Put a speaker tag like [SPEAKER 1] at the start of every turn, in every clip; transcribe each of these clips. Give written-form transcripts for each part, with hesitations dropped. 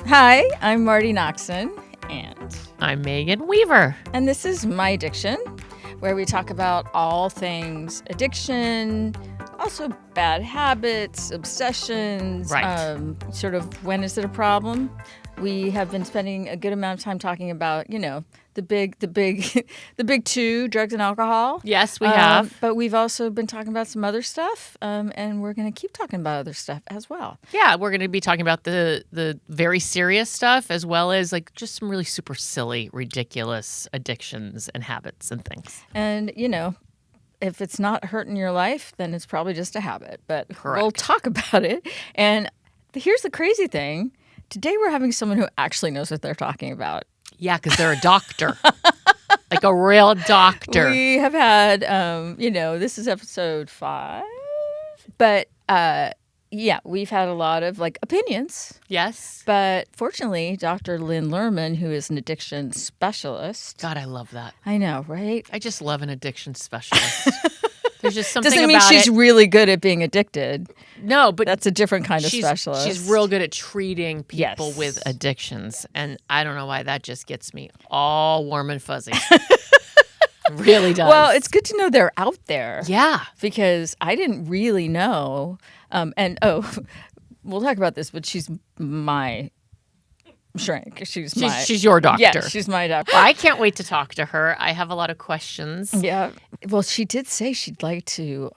[SPEAKER 1] Hi, I'm Marti Noxon, and
[SPEAKER 2] I'm Megan Weaver.
[SPEAKER 1] And this is My Addiction, where we talk about all things addiction, also bad habits, obsessions,
[SPEAKER 2] right.
[SPEAKER 1] Sort of when is it a problem? We have been spending a good amount of time talking about, the big two, drugs and alcohol.
[SPEAKER 2] Yes, we have.
[SPEAKER 1] But we've also been talking about some other stuff, and we're going to keep talking about other stuff as well.
[SPEAKER 2] Yeah, we're going to be talking about the very serious stuff as well as like just some really super silly, ridiculous addictions and habits and things.
[SPEAKER 1] And, if it's not hurting your life, then it's probably just a habit. But
[SPEAKER 2] Correct.
[SPEAKER 1] We'll talk about it. And here's the crazy thing. Today we're having someone who actually knows what they're talking about.
[SPEAKER 2] Yeah, because they're a doctor. Like a real doctor.
[SPEAKER 1] We have had, this is episode 5. But, we've had a lot of, opinions.
[SPEAKER 2] Yes.
[SPEAKER 1] But fortunately, Dr. Lynn Lerman, who is an addiction specialist.
[SPEAKER 2] God, I love that.
[SPEAKER 1] I know, right?
[SPEAKER 2] I just love an addiction specialist. There's just something
[SPEAKER 1] Doesn't
[SPEAKER 2] about
[SPEAKER 1] mean she's really good at being addicted.
[SPEAKER 2] No, but
[SPEAKER 1] that's a different kind of specialist.
[SPEAKER 2] She's real good at treating people with addictions. And I don't know why that just gets me all warm and fuzzy. Really does.
[SPEAKER 1] Well, it's good to know they're out there.
[SPEAKER 2] Yeah.
[SPEAKER 1] Because I didn't really know. We'll talk about this, but she's my shrink. She's
[SPEAKER 2] your doctor.
[SPEAKER 1] Yeah, she's my doctor.
[SPEAKER 2] Well, I can't wait to talk to her. I have a lot of questions.
[SPEAKER 1] Yeah. Well, she did say she'd like to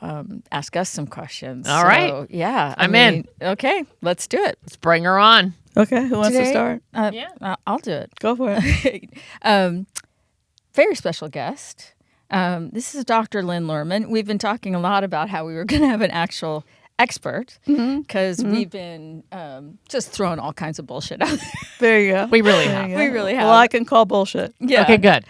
[SPEAKER 1] ask us some questions.
[SPEAKER 2] All right.
[SPEAKER 1] Yeah.
[SPEAKER 2] I'm in.
[SPEAKER 1] Okay, let's do it.
[SPEAKER 2] Let's bring her on.
[SPEAKER 3] Okay, who wants to start?
[SPEAKER 1] I'll do it.
[SPEAKER 3] Go for it.
[SPEAKER 1] Very special guest. This is Dr. Lynn Lerman. We've been talking a lot about how we were going to have an actual expert because we've been just throwing all kinds of bullshit out there.
[SPEAKER 3] There you go.
[SPEAKER 2] We really have.
[SPEAKER 1] We really have.
[SPEAKER 3] Well, I can call bullshit.
[SPEAKER 1] Yeah.
[SPEAKER 2] Okay, good.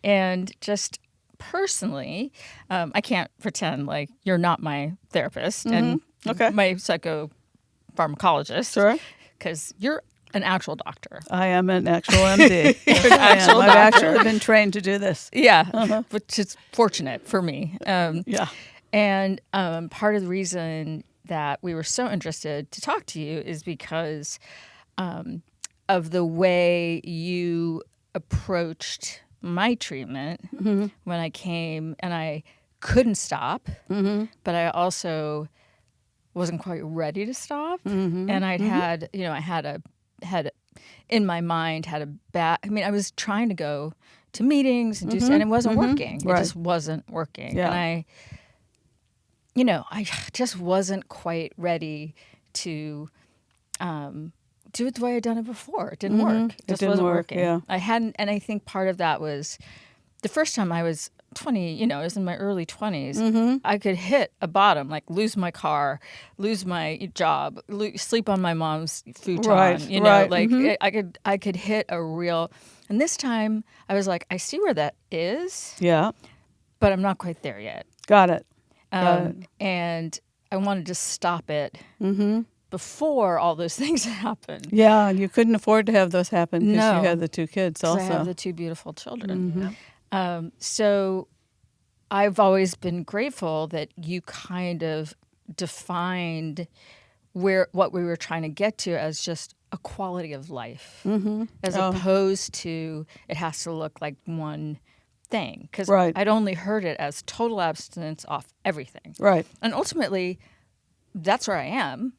[SPEAKER 1] And just personally, I can't pretend like you're not my therapist and my psychopharmacologist.
[SPEAKER 3] Sure.
[SPEAKER 1] Because you're an actual doctor.
[SPEAKER 3] I am an actual MD. I've actually been trained to do this.
[SPEAKER 1] Yeah, which is fortunate for me.
[SPEAKER 3] Yeah.
[SPEAKER 1] And part of the reason that we were so interested to talk to you is because of the way you approached my treatment when I came, and I couldn't stop, but I also wasn't quite ready to stop, and I had in my mind had a bad. I mean, I was trying to go to meetings and do, and it wasn't working. It just wasn't working, and I just wasn't quite ready to do it the way I'd done it before. It didn't work. It just wasn't working.
[SPEAKER 3] Yeah.
[SPEAKER 1] I hadn't, and I think part of that was the first time I was 20, I was in my early 20s, I could hit a bottom, like lose my car, lose my job, sleep on my mom's futon, I could hit a real, and this time I was like, I see where that is, but I'm not quite there yet.
[SPEAKER 3] Got it.
[SPEAKER 1] And I wanted to stop it before all those things happened.
[SPEAKER 3] Yeah, you couldn't afford to have those happen because you had the 2 kids also.
[SPEAKER 1] I have the 2 beautiful children. So I've always been grateful that you kind of defined what we were trying to get to as just a quality of life, as opposed to it has to look like one thing. Because I'd only heard it as total abstinence off everything.
[SPEAKER 3] Right.
[SPEAKER 1] And ultimately, that's where I am.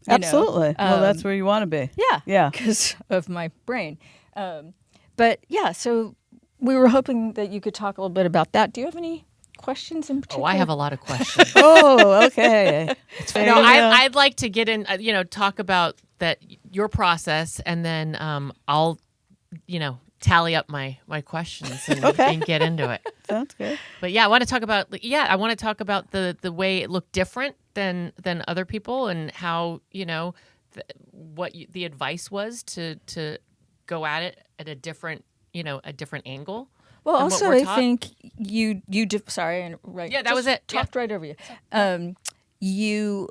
[SPEAKER 3] Absolutely. Well, that's where you want to be.
[SPEAKER 1] Yeah.
[SPEAKER 3] Yeah.
[SPEAKER 1] Because of my brain. So we were hoping that you could talk a little bit about that. Do you have any questions in particular?
[SPEAKER 2] Oh, I have a lot of questions.
[SPEAKER 3] Okay.
[SPEAKER 2] I'd like to get in, talk about your process, and then I'll, tally up my questions and get into it.
[SPEAKER 3] Sounds good.
[SPEAKER 2] But I want to talk about the way it looked different than other people, and how what the advice was to go at it at a different angle.
[SPEAKER 1] Well, also I think you sorry, right?
[SPEAKER 2] Yeah, that was it.
[SPEAKER 1] Talked right over you.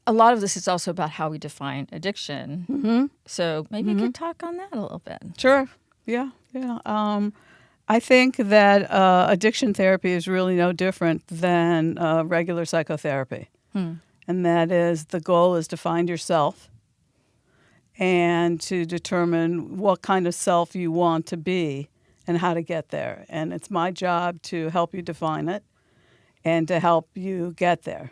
[SPEAKER 1] A lot of this is also about how we define addiction. So maybe you could talk on that a little bit.
[SPEAKER 3] Sure. Yeah. I think that addiction therapy is really no different than regular psychotherapy. And that is, the goal is to find yourself and to determine what kind of self you want to be and how to get there. And it's my job to help you define it and to help you get there.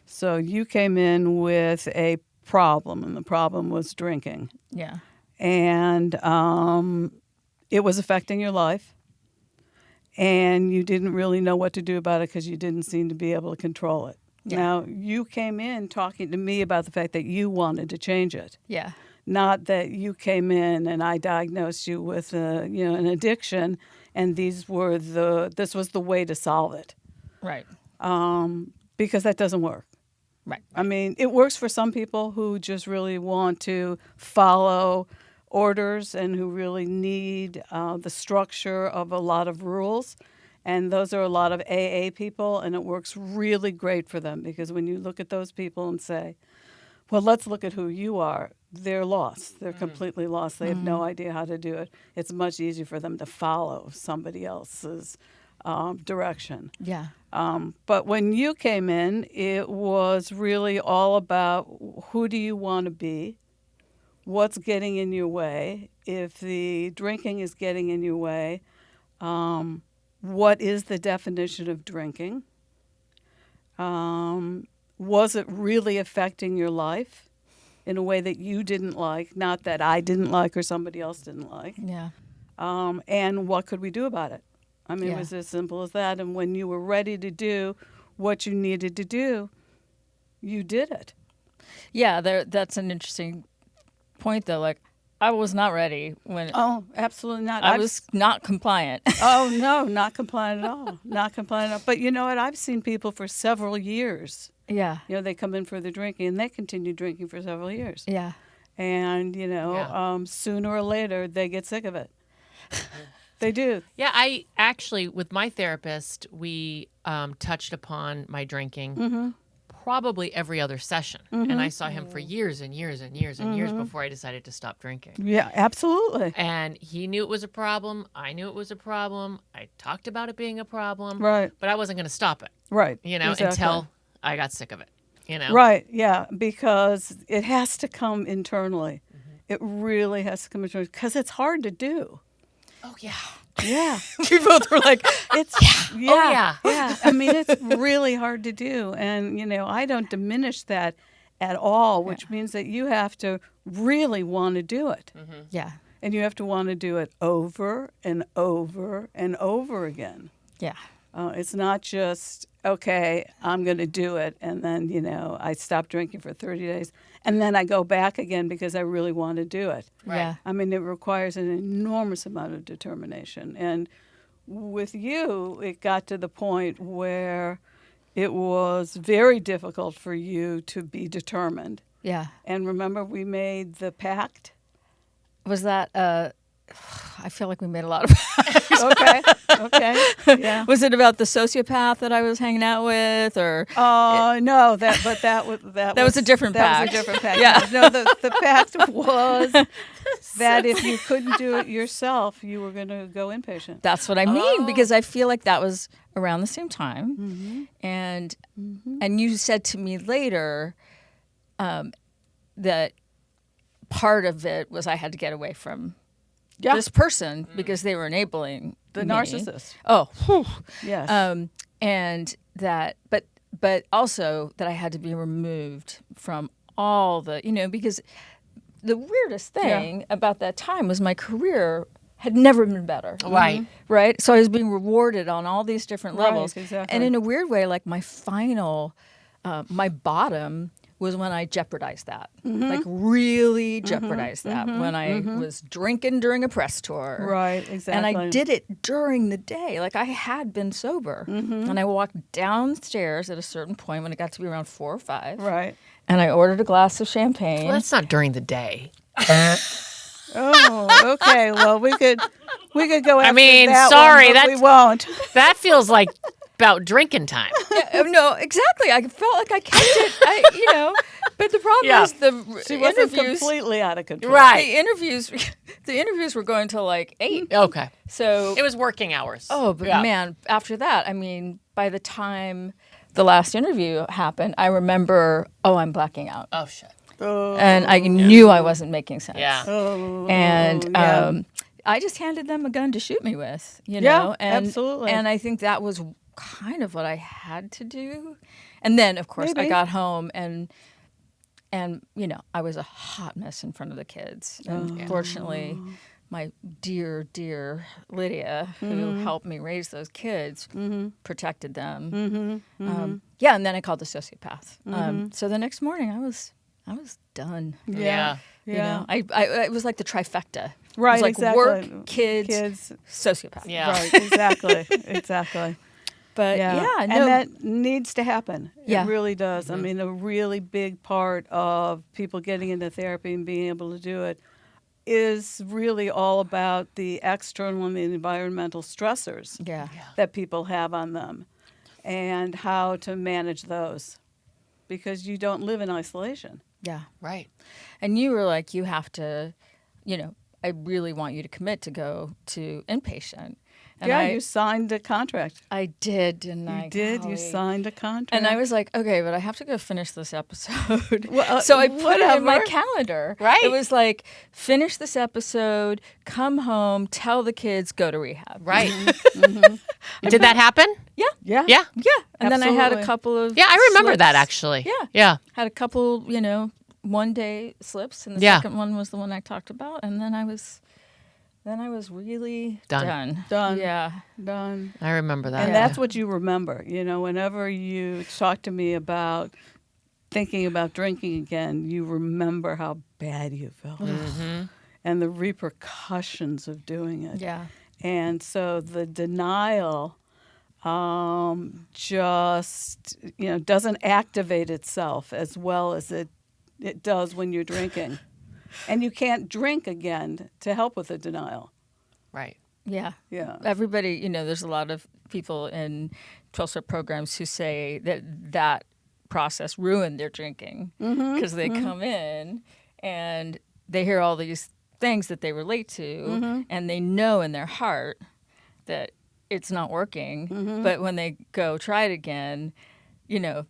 [SPEAKER 3] So you came in with a problem, and the problem was drinking.
[SPEAKER 1] Yeah.
[SPEAKER 3] And it was affecting your life. And you didn't really know what to do about it because you didn't seem to be able to control it.
[SPEAKER 1] Yeah.
[SPEAKER 3] Now, you came in talking to me about the fact that you wanted to change it.
[SPEAKER 1] Yeah.
[SPEAKER 3] Not that you came in and I diagnosed you with an addiction, and this was the way to solve it.
[SPEAKER 1] Right.
[SPEAKER 3] Because that doesn't work.
[SPEAKER 1] Right.
[SPEAKER 3] I mean, it works for some people who just really want to follow orders and who really need the structure of a lot of rules. And those are a lot of AA people, and it works really great for them because when you look at those people and say, well, let's look at who you are, they're lost. They're completely lost. They have no idea how to do it. It's much easier for them to follow somebody else's direction.
[SPEAKER 1] Yeah.
[SPEAKER 3] But when you came in, it was really all about who do you want to be, what's getting in your way. If the drinking is getting in your way, what is the definition of drinking? Was it really affecting your life in a way that you didn't like, not that I didn't like or somebody else didn't like?
[SPEAKER 1] Yeah.
[SPEAKER 3] And what could we do about it? I mean,
[SPEAKER 1] Yeah.
[SPEAKER 3] it was as simple as that. And when you were ready to do what you needed to do, you did it.
[SPEAKER 1] Yeah. That's an interesting point, though. Like, I was not ready when
[SPEAKER 3] Oh, absolutely not.
[SPEAKER 1] I was not compliant.
[SPEAKER 3] Oh, no, not compliant at all. Not compliant at all. But you know what? I've seen people for several years.
[SPEAKER 1] Yeah.
[SPEAKER 3] You know, they come in for the drinking, and they continue drinking for several years.
[SPEAKER 1] Yeah.
[SPEAKER 3] And, sooner or later, they get sick of it. They do.
[SPEAKER 2] Yeah, I actually, with my therapist, we touched upon my drinking probably every other session. And I saw him for years and years and years and years before I decided to stop drinking.
[SPEAKER 3] Yeah, absolutely.
[SPEAKER 2] And he knew it was a problem. I knew it was a problem. I talked about it being a problem.
[SPEAKER 3] Right.
[SPEAKER 2] But I wasn't going to stop it,
[SPEAKER 3] Right.
[SPEAKER 2] until I got sick of it,
[SPEAKER 3] Right, yeah, because it has to come internally. It really has to come internally because it's hard to do.
[SPEAKER 2] Oh, yeah.
[SPEAKER 3] Yeah.
[SPEAKER 1] We both were like,
[SPEAKER 3] It's
[SPEAKER 2] yeah.
[SPEAKER 3] yeah. I mean, it's really hard to do, and I don't diminish that at all, which means that you have to really want to do it,
[SPEAKER 1] yeah.
[SPEAKER 3] and you have to want to do it over and over and over again.
[SPEAKER 1] Yeah.
[SPEAKER 3] It's not just okay, I'm going to do it, and then I stop drinking for 30 days, and then I go back again because I really want to do it.
[SPEAKER 2] Right.
[SPEAKER 1] Yeah.
[SPEAKER 3] I mean, it requires an enormous amount of determination. And with you, it got to the point where it was very difficult for you to be determined.
[SPEAKER 1] Yeah.
[SPEAKER 3] And remember, we made the pact?
[SPEAKER 1] Was that, I feel like we made a lot of
[SPEAKER 3] Okay. Yeah.
[SPEAKER 1] Was it about the sociopath that I was hanging out with, or?
[SPEAKER 3] No, that was
[SPEAKER 1] a different pact.
[SPEAKER 3] That was a different pact.
[SPEAKER 1] Yeah.
[SPEAKER 3] No, the pact was that if you couldn't do it yourself, you were going to go inpatient.
[SPEAKER 1] That's what I mean, because I feel like that was around the same time, and you said to me later that part of it was I had to get away from this person because they were enabling
[SPEAKER 3] The
[SPEAKER 1] me.
[SPEAKER 3] narcissist.
[SPEAKER 1] Oh, whew.
[SPEAKER 3] Yes.
[SPEAKER 1] And that, but also that I had to be removed from all the, because the weirdest thing about that time was my career had never been better.
[SPEAKER 2] Right.
[SPEAKER 1] Right. So I was being rewarded on all these different levels.
[SPEAKER 3] Exactly.
[SPEAKER 1] And in a weird way, like my final, my bottom was when I jeopardized that, like really jeopardized that when I was drinking during a press tour.
[SPEAKER 3] Right, exactly.
[SPEAKER 1] And I did it during the day. Like I had been sober. And I walked downstairs at a certain point when it got to be around 4 or 5.
[SPEAKER 3] Right.
[SPEAKER 1] And I ordered a glass of champagne.
[SPEAKER 2] Well, that's not during the day.
[SPEAKER 3] Oh, okay. Well, we could go after
[SPEAKER 2] mean,
[SPEAKER 3] that
[SPEAKER 2] sorry,
[SPEAKER 3] one, but we
[SPEAKER 2] that's-
[SPEAKER 3] won't.
[SPEAKER 2] That feels like about drinking time.
[SPEAKER 1] No, exactly. I felt like I kept it, but the problem is the
[SPEAKER 3] She wasn't
[SPEAKER 1] interviews.
[SPEAKER 3] completely out of control.
[SPEAKER 2] Right.
[SPEAKER 1] The interviews were going till like 8.
[SPEAKER 2] Okay.
[SPEAKER 1] So
[SPEAKER 2] It was working hours.
[SPEAKER 1] oh, but
[SPEAKER 2] Yeah.
[SPEAKER 1] man, after that, I mean, by the time the last interview happened, I remember, I'm blacking out.
[SPEAKER 2] Oh, shit.
[SPEAKER 1] and I knew I wasn't making sense.
[SPEAKER 2] Yeah.
[SPEAKER 1] And
[SPEAKER 3] yeah.
[SPEAKER 1] I just handed them a gun to shoot me with, you
[SPEAKER 3] Yeah,
[SPEAKER 1] know, and
[SPEAKER 3] absolutely.
[SPEAKER 1] and I think that was kind of what I had to do. And then, of course, I
[SPEAKER 3] Maybe.
[SPEAKER 1] got home and you know, I was a hot mess in front of the kids. And fortunately, my dear Lydia, who helped me raise those kids, protected them. Yeah, and then I called the sociopath. So the next morning, I was done.
[SPEAKER 2] Yeah.
[SPEAKER 1] You know, I it was like the trifecta.
[SPEAKER 3] Right,
[SPEAKER 1] It was like
[SPEAKER 3] exactly.
[SPEAKER 1] work, kids, sociopath.
[SPEAKER 2] Yeah.
[SPEAKER 3] Right, exactly, exactly.
[SPEAKER 1] But
[SPEAKER 3] Yeah,
[SPEAKER 1] no,
[SPEAKER 3] and that needs to happen.
[SPEAKER 1] Yeah.
[SPEAKER 3] It really does. I mean, a really big part of people getting into therapy and being able to do it is really all about the external and the environmental stressors
[SPEAKER 1] yeah.
[SPEAKER 3] that people have on them and how to manage those, because you don't live in isolation.
[SPEAKER 1] Yeah.
[SPEAKER 2] Right.
[SPEAKER 1] And you were like, you have to, you know, I really want you to commit to go to inpatient. And
[SPEAKER 3] Yeah, you signed a contract.
[SPEAKER 1] I did, didn't I?
[SPEAKER 3] You did. You
[SPEAKER 1] Golly.
[SPEAKER 3] signed a contract.
[SPEAKER 1] And I was like, okay, but I have to go finish this episode.
[SPEAKER 3] Well,
[SPEAKER 1] so I put it in my
[SPEAKER 3] whatever.
[SPEAKER 1] calendar.
[SPEAKER 2] Right.
[SPEAKER 1] It was like, finish this episode, come home, tell the kids, go to rehab.
[SPEAKER 2] Right. Did that happen?
[SPEAKER 1] Yeah.
[SPEAKER 3] Yeah.
[SPEAKER 2] Yeah.
[SPEAKER 1] Yeah. And then I had a
[SPEAKER 3] Absolutely.
[SPEAKER 1] couple of
[SPEAKER 2] Yeah, I remember that
[SPEAKER 1] slips.
[SPEAKER 2] actually.
[SPEAKER 1] Yeah.
[SPEAKER 2] Yeah.
[SPEAKER 1] Had a couple, you know, one day slips, and the
[SPEAKER 2] Yeah.
[SPEAKER 1] second one was the one I talked about, and then I was really
[SPEAKER 2] Done.
[SPEAKER 3] Done.
[SPEAKER 1] Yeah.
[SPEAKER 3] Done.
[SPEAKER 2] I remember that.
[SPEAKER 3] And
[SPEAKER 1] Yeah.
[SPEAKER 3] that's what you remember. You know, whenever you talk to me about thinking about drinking again, you remember how bad you felt and the repercussions of doing it.
[SPEAKER 1] Yeah.
[SPEAKER 3] And so the denial just, you know, doesn't activate itself as well as it does when you're drinking. And you can't drink again to help with the denial.
[SPEAKER 2] Right.
[SPEAKER 1] Yeah.
[SPEAKER 3] Yeah.
[SPEAKER 1] Everybody, you know, there's a lot of people in 12-step programs who say that process ruined their drinking because they come in and they hear all these things that they relate to and they know in their heart that it's not working. But when they go try it again, you know,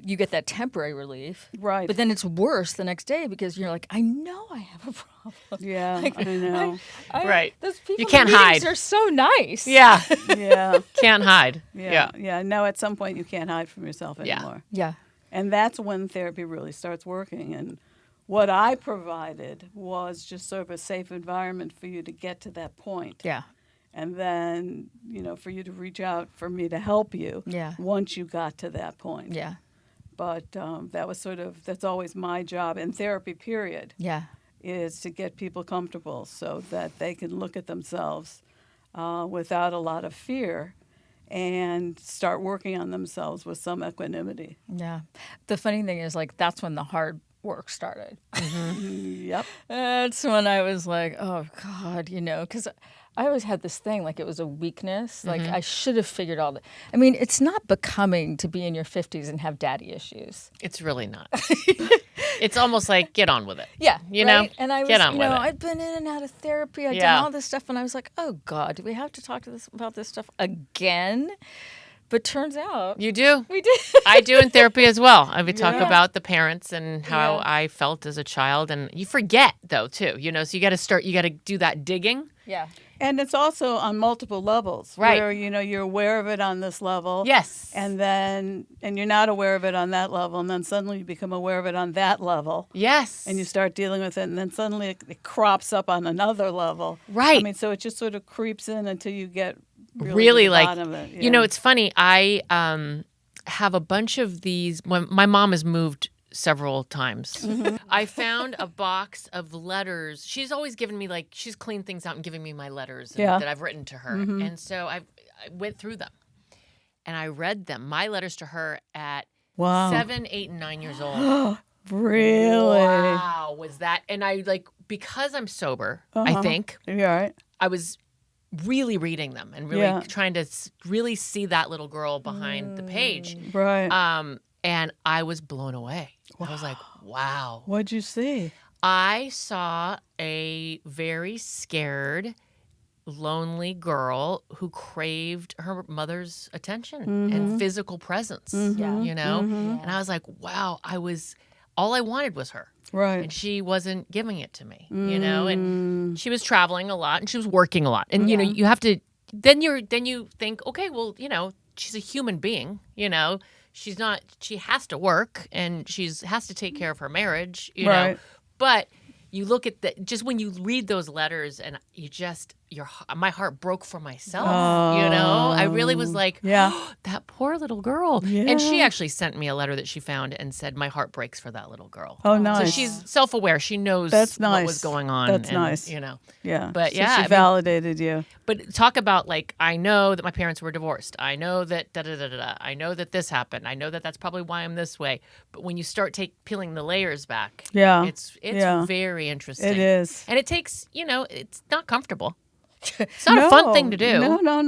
[SPEAKER 1] you get that temporary relief.
[SPEAKER 3] Right.
[SPEAKER 1] But then it's worse the next day because you're like, I know I have a problem.
[SPEAKER 3] Yeah,
[SPEAKER 1] Like,
[SPEAKER 3] I know.
[SPEAKER 2] Right.
[SPEAKER 1] Those people
[SPEAKER 2] You can't
[SPEAKER 1] in meetings
[SPEAKER 2] hide.
[SPEAKER 1] are so nice.
[SPEAKER 2] Yeah.
[SPEAKER 3] Yeah.
[SPEAKER 2] Can't hide.
[SPEAKER 3] Yeah. Yeah. No, at some point you can't hide from yourself
[SPEAKER 2] Yeah.
[SPEAKER 3] anymore.
[SPEAKER 1] Yeah.
[SPEAKER 3] And that's when therapy really starts working. And what I provided was just sort of a safe environment for you to get to that point.
[SPEAKER 1] Yeah.
[SPEAKER 3] And then, you know, for you to reach out for me to help you
[SPEAKER 1] Yeah.
[SPEAKER 3] once you got to that point.
[SPEAKER 1] Yeah.
[SPEAKER 3] But that was that's always my job in therapy, period,
[SPEAKER 1] Yeah.
[SPEAKER 3] is to get people comfortable so that they can look at themselves without a lot of fear and start working on themselves with some equanimity.
[SPEAKER 1] Yeah. The funny thing is, like, that's when the hard work started.
[SPEAKER 3] Yep.
[SPEAKER 1] That's when I was like, oh, God, you know, because I always had this thing, like it was a weakness. Like I should have figured all that. I mean, it's not becoming to be in your 50s and have daddy issues.
[SPEAKER 2] It's really not. It's almost like get on with it.
[SPEAKER 1] Yeah.
[SPEAKER 2] You know?
[SPEAKER 1] right? And I was,
[SPEAKER 2] Get on
[SPEAKER 1] you
[SPEAKER 2] with
[SPEAKER 1] know,
[SPEAKER 2] it.
[SPEAKER 1] I'd been in and out of therapy. I'd
[SPEAKER 2] Yeah.
[SPEAKER 1] done all this stuff. And I was like, oh, God, do we have to talk about this stuff again? But turns out
[SPEAKER 2] You do.
[SPEAKER 1] we did.
[SPEAKER 2] I do in therapy as well. I would talk
[SPEAKER 1] Yeah.
[SPEAKER 2] about the parents and how
[SPEAKER 1] Yeah.
[SPEAKER 2] I felt as a child. And you forget, though, too. You know, so you got to do that digging.
[SPEAKER 1] Yeah.
[SPEAKER 3] And it's also on multiple levels.
[SPEAKER 2] Right.
[SPEAKER 3] Where, you know, you're aware of it on this level.
[SPEAKER 2] Yes.
[SPEAKER 3] And you're not aware of it on that level. And then suddenly you become aware of it on that level.
[SPEAKER 2] Yes.
[SPEAKER 3] And you start dealing with it. And then suddenly it crops up on another level.
[SPEAKER 2] Right.
[SPEAKER 3] I mean, so it just sort of creeps in until you get
[SPEAKER 2] really
[SPEAKER 3] to the
[SPEAKER 2] like,
[SPEAKER 3] bottom of it.
[SPEAKER 2] you know, it's funny. I have a bunch of these. When my mom has moved several times. I found a box of letters. She's always given me she's cleaned things out and giving me my letters that I've written to her. And so I went through them and I read them, my letters to her at
[SPEAKER 3] Wow.
[SPEAKER 2] 7, 8, and 9 years old.
[SPEAKER 3] Really?
[SPEAKER 2] Wow, was that? And I because I'm sober, I think
[SPEAKER 3] You all right?
[SPEAKER 2] I was really reading them and really
[SPEAKER 3] Yeah.
[SPEAKER 2] trying to really see that little girl behind the page.
[SPEAKER 3] Right.
[SPEAKER 2] And I was blown away. I was like, wow.
[SPEAKER 3] What'd you see?
[SPEAKER 2] I saw a very scared, lonely girl who craved her mother's attention and physical presence,
[SPEAKER 1] Yeah.
[SPEAKER 2] you know? And I was like, wow, all I wanted was her.
[SPEAKER 3] Right.
[SPEAKER 2] And she wasn't giving it to me, you know, and she was traveling a lot and she was working a lot. And, you know, you have to, then you think, okay, well, you know, she's a human being, you know, she has to work and has to take care of her marriage, you know, but you look at just when you read those letters and you just, my heart broke for myself, you know, I really was like, oh, that poor little girl.
[SPEAKER 3] Yeah.
[SPEAKER 2] And she actually sent me a letter that she found and said, my heart breaks for that little girl.
[SPEAKER 3] Oh, nice.
[SPEAKER 2] So she's self-aware. She knows what was going on.
[SPEAKER 3] That's nice.
[SPEAKER 2] You know.
[SPEAKER 3] Yeah.
[SPEAKER 2] But
[SPEAKER 3] so
[SPEAKER 2] yeah,
[SPEAKER 3] she validated you.
[SPEAKER 2] But talk about like, I know that my parents were divorced. I know that da-da-da-da-da. I know that this happened. I know that that's probably why I'm this way. But when you start peeling the layers back, it's very interesting.
[SPEAKER 3] It is.
[SPEAKER 2] And it takes, you know, it's not comfortable. It's not a fun thing to do.
[SPEAKER 3] No.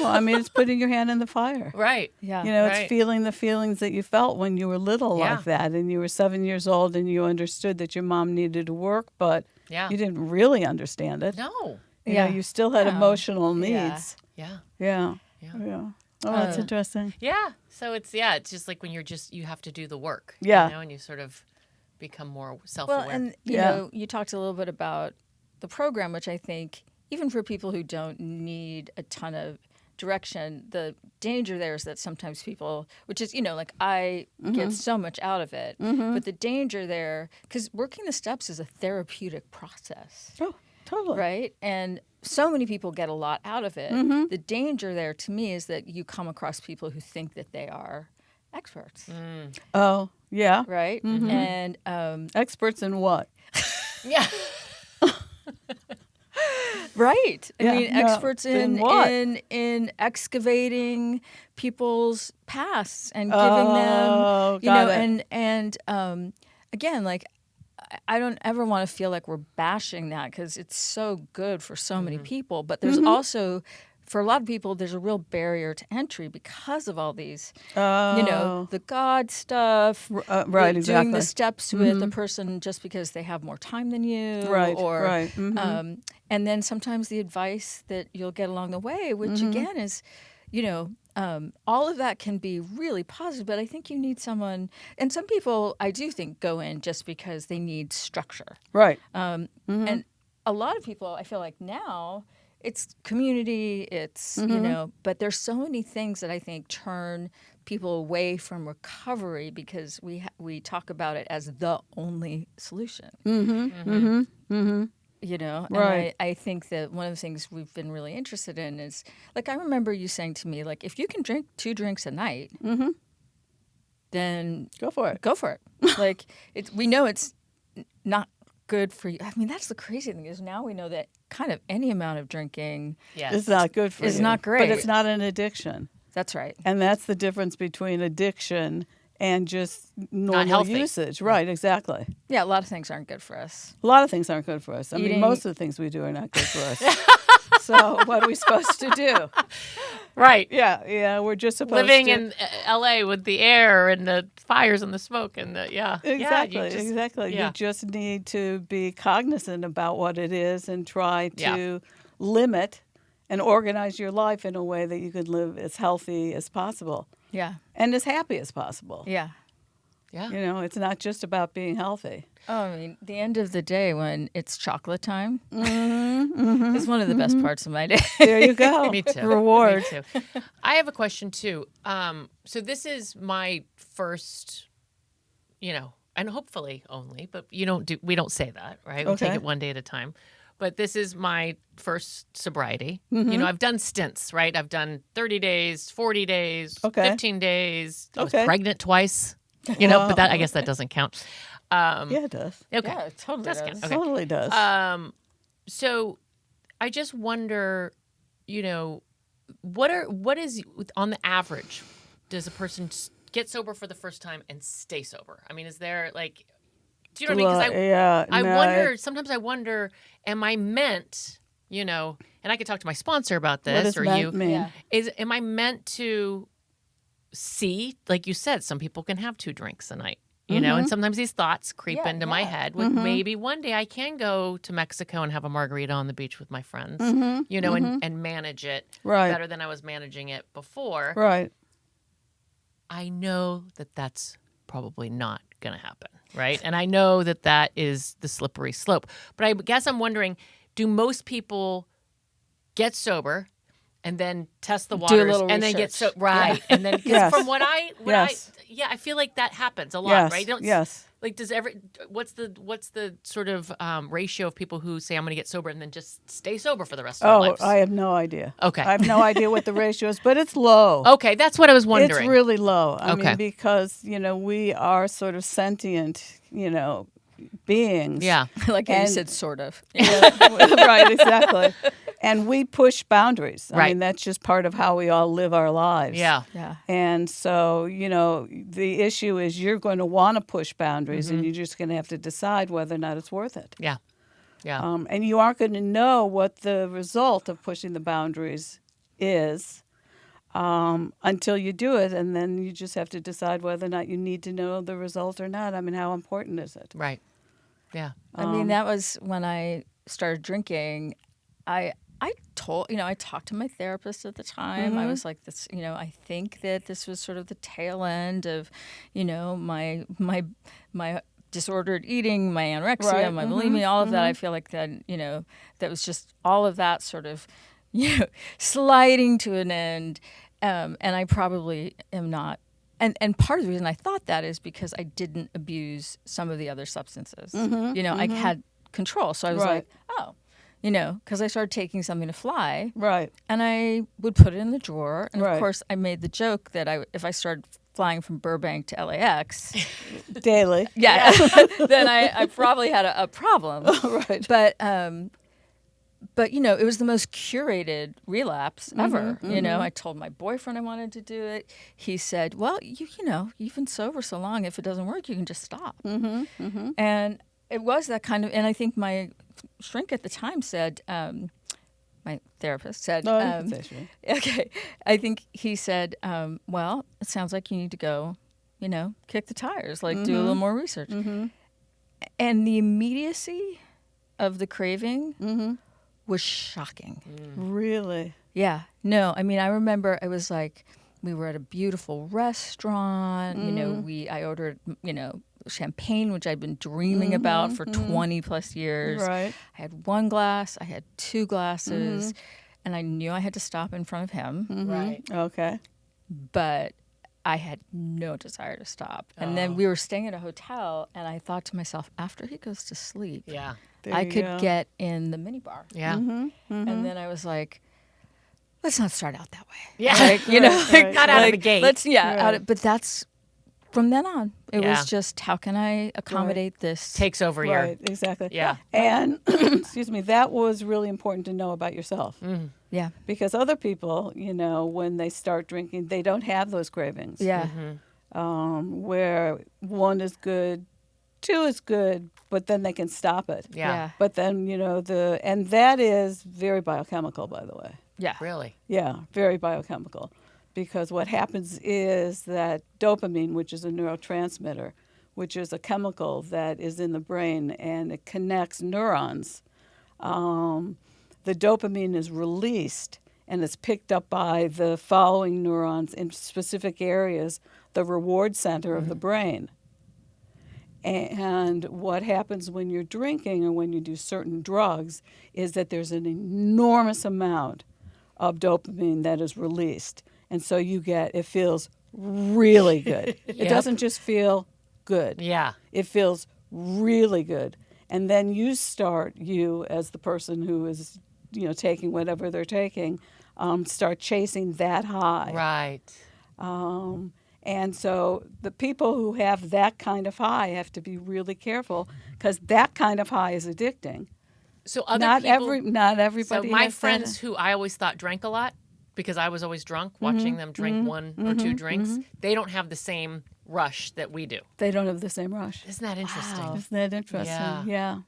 [SPEAKER 3] I mean, it's putting your hand in the fire.
[SPEAKER 2] Right.
[SPEAKER 1] Yeah.
[SPEAKER 3] You know, it's feeling the feelings that you felt when you were little like that. And you were 7 years old and you understood that your mom needed to work, but you didn't really understand it.
[SPEAKER 2] No.
[SPEAKER 3] You know, you still had emotional needs.
[SPEAKER 2] Yeah.
[SPEAKER 3] Yeah. Oh, that's interesting.
[SPEAKER 2] Yeah. So it's just like when you have to do the work.
[SPEAKER 3] Yeah.
[SPEAKER 2] You know, and you sort of become more self-aware.
[SPEAKER 1] Well, and you know, you talked a little bit about the program, which I think even for people who don't need a ton of direction, the danger there is that sometimes people, which is, you know, like I get so much out of it, but the danger there, because working the steps is a therapeutic process.
[SPEAKER 3] Oh, totally.
[SPEAKER 1] Right? And so many people get a lot out of it. The danger there to me is that you come across people who think that they are experts.
[SPEAKER 3] Oh, yeah.
[SPEAKER 1] Right? And
[SPEAKER 3] experts in what?
[SPEAKER 2] Yeah.
[SPEAKER 1] Right. I mean,
[SPEAKER 3] no.
[SPEAKER 1] experts
[SPEAKER 3] In what?
[SPEAKER 1] in excavating people's pasts and giving them, you know, and again, like I don't ever want to feel like we're bashing that because it's so good for so many people. But there's also, for a lot of people, there's a real barrier to entry because of all these, you know, the God stuff,
[SPEAKER 3] right? Exactly.
[SPEAKER 1] Doing the steps with a person just because they have more time than you,
[SPEAKER 3] right?
[SPEAKER 1] Or,
[SPEAKER 3] right.
[SPEAKER 1] And then sometimes the advice that you'll get along the way, which again is, you know, all of that can be really positive, but I think you need someone, and some people I do think go in just because they need structure.
[SPEAKER 3] Right.
[SPEAKER 1] And a lot of people, I feel like now, it's community, it's, you know, but there's so many things that I think turn people away from recovery because we talk about it as the only solution. You know,
[SPEAKER 3] right.
[SPEAKER 1] And I think that one of the things we've been really interested in is, like, I remember you saying to me, like, if you can drink 2 drinks a night, then
[SPEAKER 3] go for it.
[SPEAKER 1] Go for it. Like, we know it's not good for you. I mean, that's the crazy thing is now we know that kind of any amount of drinking
[SPEAKER 3] is not good for you.
[SPEAKER 1] Is not great.
[SPEAKER 3] But it's not an addiction.
[SPEAKER 1] That's right.
[SPEAKER 3] And that's the difference between addiction and just normal usage. Right, exactly.
[SPEAKER 1] Yeah, a lot of things aren't good for us.
[SPEAKER 3] A lot of things aren't good for us. I mean, most of the things we do are not good for us. So what are we supposed to do?
[SPEAKER 2] Right.
[SPEAKER 3] Yeah, we're just supposed
[SPEAKER 2] living
[SPEAKER 3] to.
[SPEAKER 2] in L.A. with the air and the fires and the smoke and the,
[SPEAKER 3] Exactly.
[SPEAKER 2] Yeah.
[SPEAKER 3] You just need to be cognizant about what it is and try to limit and organize your life in a way that you can live as healthy as possible.
[SPEAKER 1] Yeah.
[SPEAKER 3] And as happy as possible.
[SPEAKER 1] Yeah.
[SPEAKER 2] Yeah.
[SPEAKER 3] You know, it's not just about being healthy.
[SPEAKER 1] Oh, I mean, the end of the day when it's chocolate time is one of the best parts of my day.
[SPEAKER 3] There you go.
[SPEAKER 2] Me too.
[SPEAKER 3] Reward.
[SPEAKER 2] Me too. I have a question too. So this is my first, you know, and hopefully only, but we don't say that, right? We take it one day at a time. But this is my first sobriety. You know, I've done stints, right? I've done 30 days, 40 days, 15 days. I was pregnant twice, you know, but I guess that doesn't count.
[SPEAKER 3] Yeah, it does.
[SPEAKER 2] Okay.
[SPEAKER 1] Yeah, it totally does.
[SPEAKER 2] Count. Okay.
[SPEAKER 3] Totally does.
[SPEAKER 2] So I just wonder, you know, what is on the average, does a person get sober for the first time and stay sober? I mean, is there like, do you know what I mean? Because sometimes I wonder, am I meant, you know, and I could talk to my sponsor about this,
[SPEAKER 3] what does meant mean?
[SPEAKER 2] Am I meant to see, like you said, some people can have 2 drinks a night, you know, and sometimes these thoughts creep into my head with maybe one day I can go to Mexico and have a margarita on the beach with my friends, you know, and manage it better than I was managing it before.
[SPEAKER 3] Right.
[SPEAKER 2] I know that that's probably not going to happen. right? And I know that that is the slippery slope. But I guess I'm wondering, do most people get sober and then test the waters
[SPEAKER 1] little
[SPEAKER 2] and then get
[SPEAKER 1] research.
[SPEAKER 2] right? And then, because
[SPEAKER 3] Yes.
[SPEAKER 2] from what I
[SPEAKER 3] Yes.
[SPEAKER 2] I feel like that happens a lot,
[SPEAKER 3] Yes.
[SPEAKER 2] right?
[SPEAKER 3] Yes.
[SPEAKER 2] Like, what's the sort of ratio of people who say I'm going to get sober and then just stay sober for the rest of their
[SPEAKER 3] Oh,
[SPEAKER 2] lives?
[SPEAKER 3] I have no idea.
[SPEAKER 2] Okay.
[SPEAKER 3] I have no idea what the ratio is, but it's low.
[SPEAKER 2] Okay, that's what I was wondering.
[SPEAKER 3] It's really low. I
[SPEAKER 2] Okay.
[SPEAKER 3] mean, because, we are sort of sentient, beings.
[SPEAKER 2] Yeah.
[SPEAKER 1] Like you
[SPEAKER 3] And-
[SPEAKER 1] said, sort of.
[SPEAKER 3] Yeah, right, exactly. And we push boundaries. I
[SPEAKER 2] Right.
[SPEAKER 3] mean, that's just part of how we all live our lives.
[SPEAKER 2] Yeah.
[SPEAKER 1] Yeah.
[SPEAKER 3] And so, the issue is you're going to want to push boundaries and you're just going to have to decide whether or not it's worth it.
[SPEAKER 2] Yeah. Yeah.
[SPEAKER 3] And you aren't going to know what the result of pushing the boundaries is until you do it. And then you just have to decide whether or not you need to know the result or not. I mean, how important is it?
[SPEAKER 2] Right. Yeah.
[SPEAKER 1] I mean, that was when I started drinking. I talked to my therapist at the time. I was like, this, I think that this was sort of the tail end of, my disordered eating, my anorexia,
[SPEAKER 3] Right.
[SPEAKER 1] my bulimia, all of that. I feel like that, that was just all of that sort of, sliding to an end. And I probably am not. And part of the reason I thought that is because I didn't abuse some of the other substances. I had control. So I was
[SPEAKER 3] Right.
[SPEAKER 1] like, oh, because I started taking something to fly.
[SPEAKER 3] Right.
[SPEAKER 1] And I would put it in the drawer. And
[SPEAKER 3] Right.
[SPEAKER 1] of course, I made the joke that if I started flying from Burbank to LAX,
[SPEAKER 3] Daily.
[SPEAKER 1] then I probably had a problem.
[SPEAKER 3] Right.
[SPEAKER 1] But it was the most curated relapse ever. I told my boyfriend I wanted to do it. He said, "Well, you've been sober so long. If it doesn't work, you can just stop." And it was that kind of. And I think my shrink at the time said, my therapist said,
[SPEAKER 3] No, you can say sure.
[SPEAKER 1] okay. I think he said, "Well, it sounds like you need to go, kick the tires, like do a little more research." And the immediacy of the craving was shocking.
[SPEAKER 3] Really?
[SPEAKER 1] Yeah. No, I mean, I remember it was like we were at a beautiful restaurant. I ordered, champagne, which I'd been dreaming about for 20 plus years.
[SPEAKER 3] Right.
[SPEAKER 1] I had one glass, I had two glasses, and I knew I had to stop in front of him,
[SPEAKER 2] Right.
[SPEAKER 3] Okay.
[SPEAKER 1] but I had no desire to stop. And then we were staying at a hotel, and I thought to myself, after he goes to sleep,
[SPEAKER 2] Yeah.
[SPEAKER 3] There
[SPEAKER 1] I
[SPEAKER 3] you
[SPEAKER 1] could
[SPEAKER 3] go.
[SPEAKER 1] get in the minibar.
[SPEAKER 2] Yeah.
[SPEAKER 1] And then I was like, let's not start out that way.
[SPEAKER 2] Yeah.
[SPEAKER 1] Like,
[SPEAKER 3] Right.
[SPEAKER 2] Not out of the gate.
[SPEAKER 1] Let's,
[SPEAKER 3] Right.
[SPEAKER 1] but that's from then on. It
[SPEAKER 2] Yeah.
[SPEAKER 1] was just, how can I accommodate this?
[SPEAKER 2] Takes over your.
[SPEAKER 3] Right, exactly.
[SPEAKER 2] Yeah.
[SPEAKER 3] And, excuse me, that was really important to know about yourself.
[SPEAKER 1] Yeah.
[SPEAKER 3] Because other people, when they start drinking, they don't have those cravings.
[SPEAKER 1] Yeah.
[SPEAKER 3] Where one is good, two is good, but then they can stop it.
[SPEAKER 2] Yeah.
[SPEAKER 3] But then, and that is very biochemical, by the way.
[SPEAKER 1] Yeah.
[SPEAKER 2] Really.
[SPEAKER 3] Yeah, very biochemical. Because what happens is that dopamine, which is a neurotransmitter, which is a chemical that is in the brain and it connects neurons, the dopamine is released and it's picked up by the following neurons in specific areas, the reward center of the brain. And what happens when you're drinking or when you do certain drugs is that there's an enormous amount of dopamine that is released. And so it feels really good. It
[SPEAKER 2] Yep.
[SPEAKER 3] doesn't just feel good.
[SPEAKER 2] Yeah.
[SPEAKER 3] It feels really good. And then you as the person who is, taking whatever they're taking, start chasing that high.
[SPEAKER 2] Right.
[SPEAKER 3] And so the people who have that kind of high have to be really careful because that kind of high is addicting.
[SPEAKER 2] So other
[SPEAKER 3] Not
[SPEAKER 2] people.
[SPEAKER 3] everybody.
[SPEAKER 2] So my
[SPEAKER 3] has that.
[SPEAKER 2] friends who I always thought drank a lot, because I was always drunk, watching them drink one or two drinks, they don't have the same rush that we do.
[SPEAKER 3] They don't have the same rush.
[SPEAKER 2] Isn't that interesting?
[SPEAKER 1] Wow.
[SPEAKER 3] Isn't that interesting?
[SPEAKER 2] Yeah.
[SPEAKER 3] Yeah.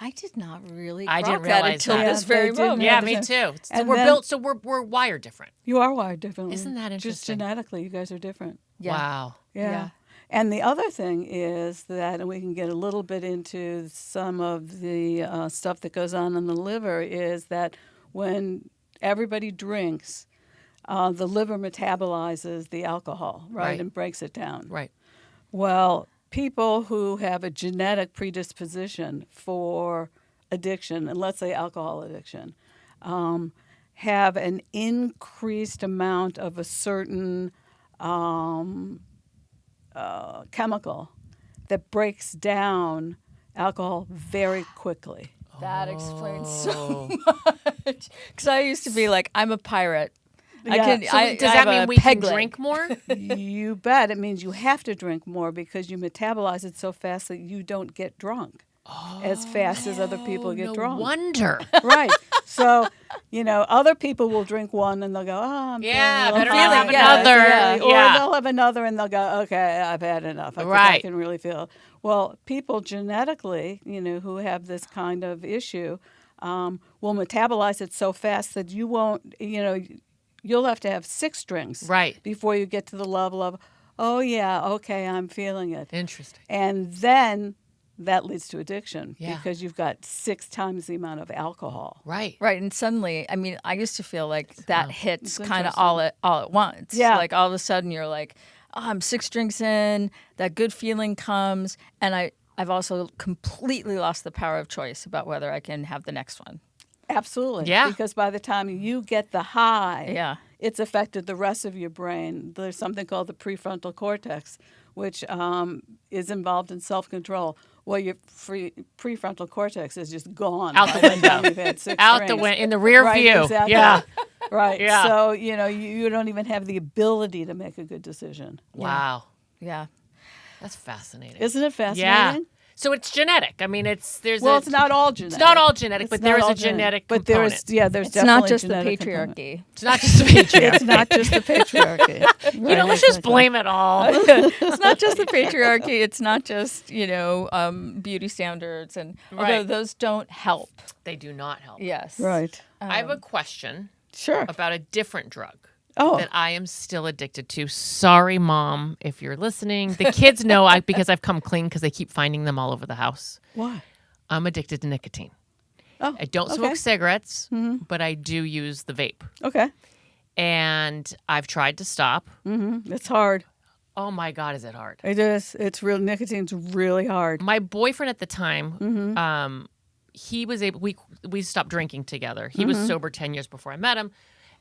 [SPEAKER 1] I did not really
[SPEAKER 2] I didn't
[SPEAKER 1] grok that
[SPEAKER 2] realize
[SPEAKER 1] until
[SPEAKER 2] that.
[SPEAKER 1] this
[SPEAKER 3] Yeah,
[SPEAKER 1] very
[SPEAKER 3] they didn't
[SPEAKER 1] moment.
[SPEAKER 2] Yeah,
[SPEAKER 3] have
[SPEAKER 2] me
[SPEAKER 3] the
[SPEAKER 2] too. So
[SPEAKER 3] And
[SPEAKER 2] we're
[SPEAKER 3] then-
[SPEAKER 2] built. So we're wired different.
[SPEAKER 3] You are wired differently.
[SPEAKER 2] Isn't that
[SPEAKER 3] Just
[SPEAKER 2] interesting?
[SPEAKER 3] genetically, you guys are different.
[SPEAKER 1] Yeah.
[SPEAKER 2] Wow.
[SPEAKER 3] Yeah.
[SPEAKER 1] Yeah.
[SPEAKER 3] And the other thing is that, and we can get a little bit into some of the stuff that goes on in the liver, is that when everybody drinks, the liver metabolizes the alcohol, right,
[SPEAKER 2] Right.
[SPEAKER 3] and breaks it down.
[SPEAKER 2] Right.
[SPEAKER 3] Well, people who have a genetic predisposition for addiction, and let's say alcohol addiction, have an increased amount of a certain chemical that breaks down alcohol very quickly.
[SPEAKER 1] That explains so much. Because I used to be like, I'm a pirate.
[SPEAKER 3] Yeah.
[SPEAKER 2] Does that mean we can drink more?
[SPEAKER 3] You bet. It means you have to drink more because you metabolize it so fast that you don't get drunk as fast as other people get drunk.
[SPEAKER 2] No wonder.
[SPEAKER 3] Right. So, other people will drink one and they'll go, oh, I'm
[SPEAKER 2] Yeah,
[SPEAKER 3] feeling
[SPEAKER 2] better
[SPEAKER 3] high.
[SPEAKER 2] have another.
[SPEAKER 3] Yeah. Or
[SPEAKER 2] Yeah.
[SPEAKER 3] they'll have another and they'll go, okay, I've had enough. I
[SPEAKER 2] Right.
[SPEAKER 3] can really feel. Well, people genetically, who have this kind of issue, will metabolize it so fast that you won't, you'll have to have 6 drinks
[SPEAKER 2] Right.
[SPEAKER 3] before you get to the level of, oh, yeah, okay, I'm feeling it.
[SPEAKER 2] Interesting.
[SPEAKER 3] And then that leads to addiction
[SPEAKER 2] Yeah.
[SPEAKER 3] because you've got 6 times the amount of alcohol.
[SPEAKER 2] Right.
[SPEAKER 1] Right, and suddenly, I mean, I used to feel like that hits
[SPEAKER 3] It's
[SPEAKER 1] kind of
[SPEAKER 3] interesting.
[SPEAKER 1] all at once.
[SPEAKER 3] Yeah.
[SPEAKER 1] Like all of a sudden you're like, oh, I'm 6 drinks in, that good feeling comes, and I've also completely lost the power of choice about whether I can have the next one.
[SPEAKER 3] Absolutely.
[SPEAKER 2] Yeah.
[SPEAKER 3] Because by the time you get the high,
[SPEAKER 1] Yeah.
[SPEAKER 3] it's affected the rest of your brain. There's something called the prefrontal cortex, which is involved in self-control. Well, your prefrontal cortex is just gone.
[SPEAKER 2] Out the
[SPEAKER 3] by
[SPEAKER 2] window.
[SPEAKER 3] time you've had 6
[SPEAKER 2] Out the
[SPEAKER 3] drinks.
[SPEAKER 2] window in the rear
[SPEAKER 3] Right,
[SPEAKER 2] view.
[SPEAKER 3] exactly.
[SPEAKER 2] Yeah.
[SPEAKER 3] Right.
[SPEAKER 2] Yeah.
[SPEAKER 3] So, you don't even have the ability to make a good decision.
[SPEAKER 2] Wow.
[SPEAKER 1] Yeah.
[SPEAKER 2] That's fascinating.
[SPEAKER 3] Isn't it
[SPEAKER 2] Yeah.
[SPEAKER 3] fascinating?
[SPEAKER 2] So it's genetic. I mean, it's
[SPEAKER 3] not all genetic.
[SPEAKER 2] It's not all genetic,
[SPEAKER 3] It's
[SPEAKER 2] but
[SPEAKER 3] not
[SPEAKER 2] there is
[SPEAKER 3] all
[SPEAKER 2] a genetic
[SPEAKER 3] But
[SPEAKER 2] component.
[SPEAKER 3] there's
[SPEAKER 1] It's
[SPEAKER 3] definitely
[SPEAKER 1] not just the
[SPEAKER 3] genetic component.
[SPEAKER 1] patriarchy.
[SPEAKER 2] It's not just the patriarchy.
[SPEAKER 3] It's not just the patriarchy.
[SPEAKER 2] You know, let's just blame it all.
[SPEAKER 1] It's not just the patriarchy. It's not just, beauty standards. And although
[SPEAKER 2] Right.
[SPEAKER 1] those don't help.
[SPEAKER 2] They do not help.
[SPEAKER 1] Yes.
[SPEAKER 3] Right.
[SPEAKER 2] I have a question
[SPEAKER 3] Sure.
[SPEAKER 2] about a different drug
[SPEAKER 3] Oh.
[SPEAKER 2] that I am still addicted to. Sorry, Mom, if you're listening. The kids know because I've come clean because they keep finding them all over the house.
[SPEAKER 3] Why?
[SPEAKER 2] I'm addicted to nicotine.
[SPEAKER 3] Oh.
[SPEAKER 2] I don't
[SPEAKER 3] okay.
[SPEAKER 2] smoke cigarettes, but I do use the vape.
[SPEAKER 3] Okay.
[SPEAKER 2] And I've tried to stop.
[SPEAKER 3] It's hard.
[SPEAKER 2] Oh my God, is it hard?
[SPEAKER 3] It is. It's real. Nicotine's really hard.
[SPEAKER 2] My boyfriend at the time, he was able. We stopped drinking together. He was sober 10 years before I met him,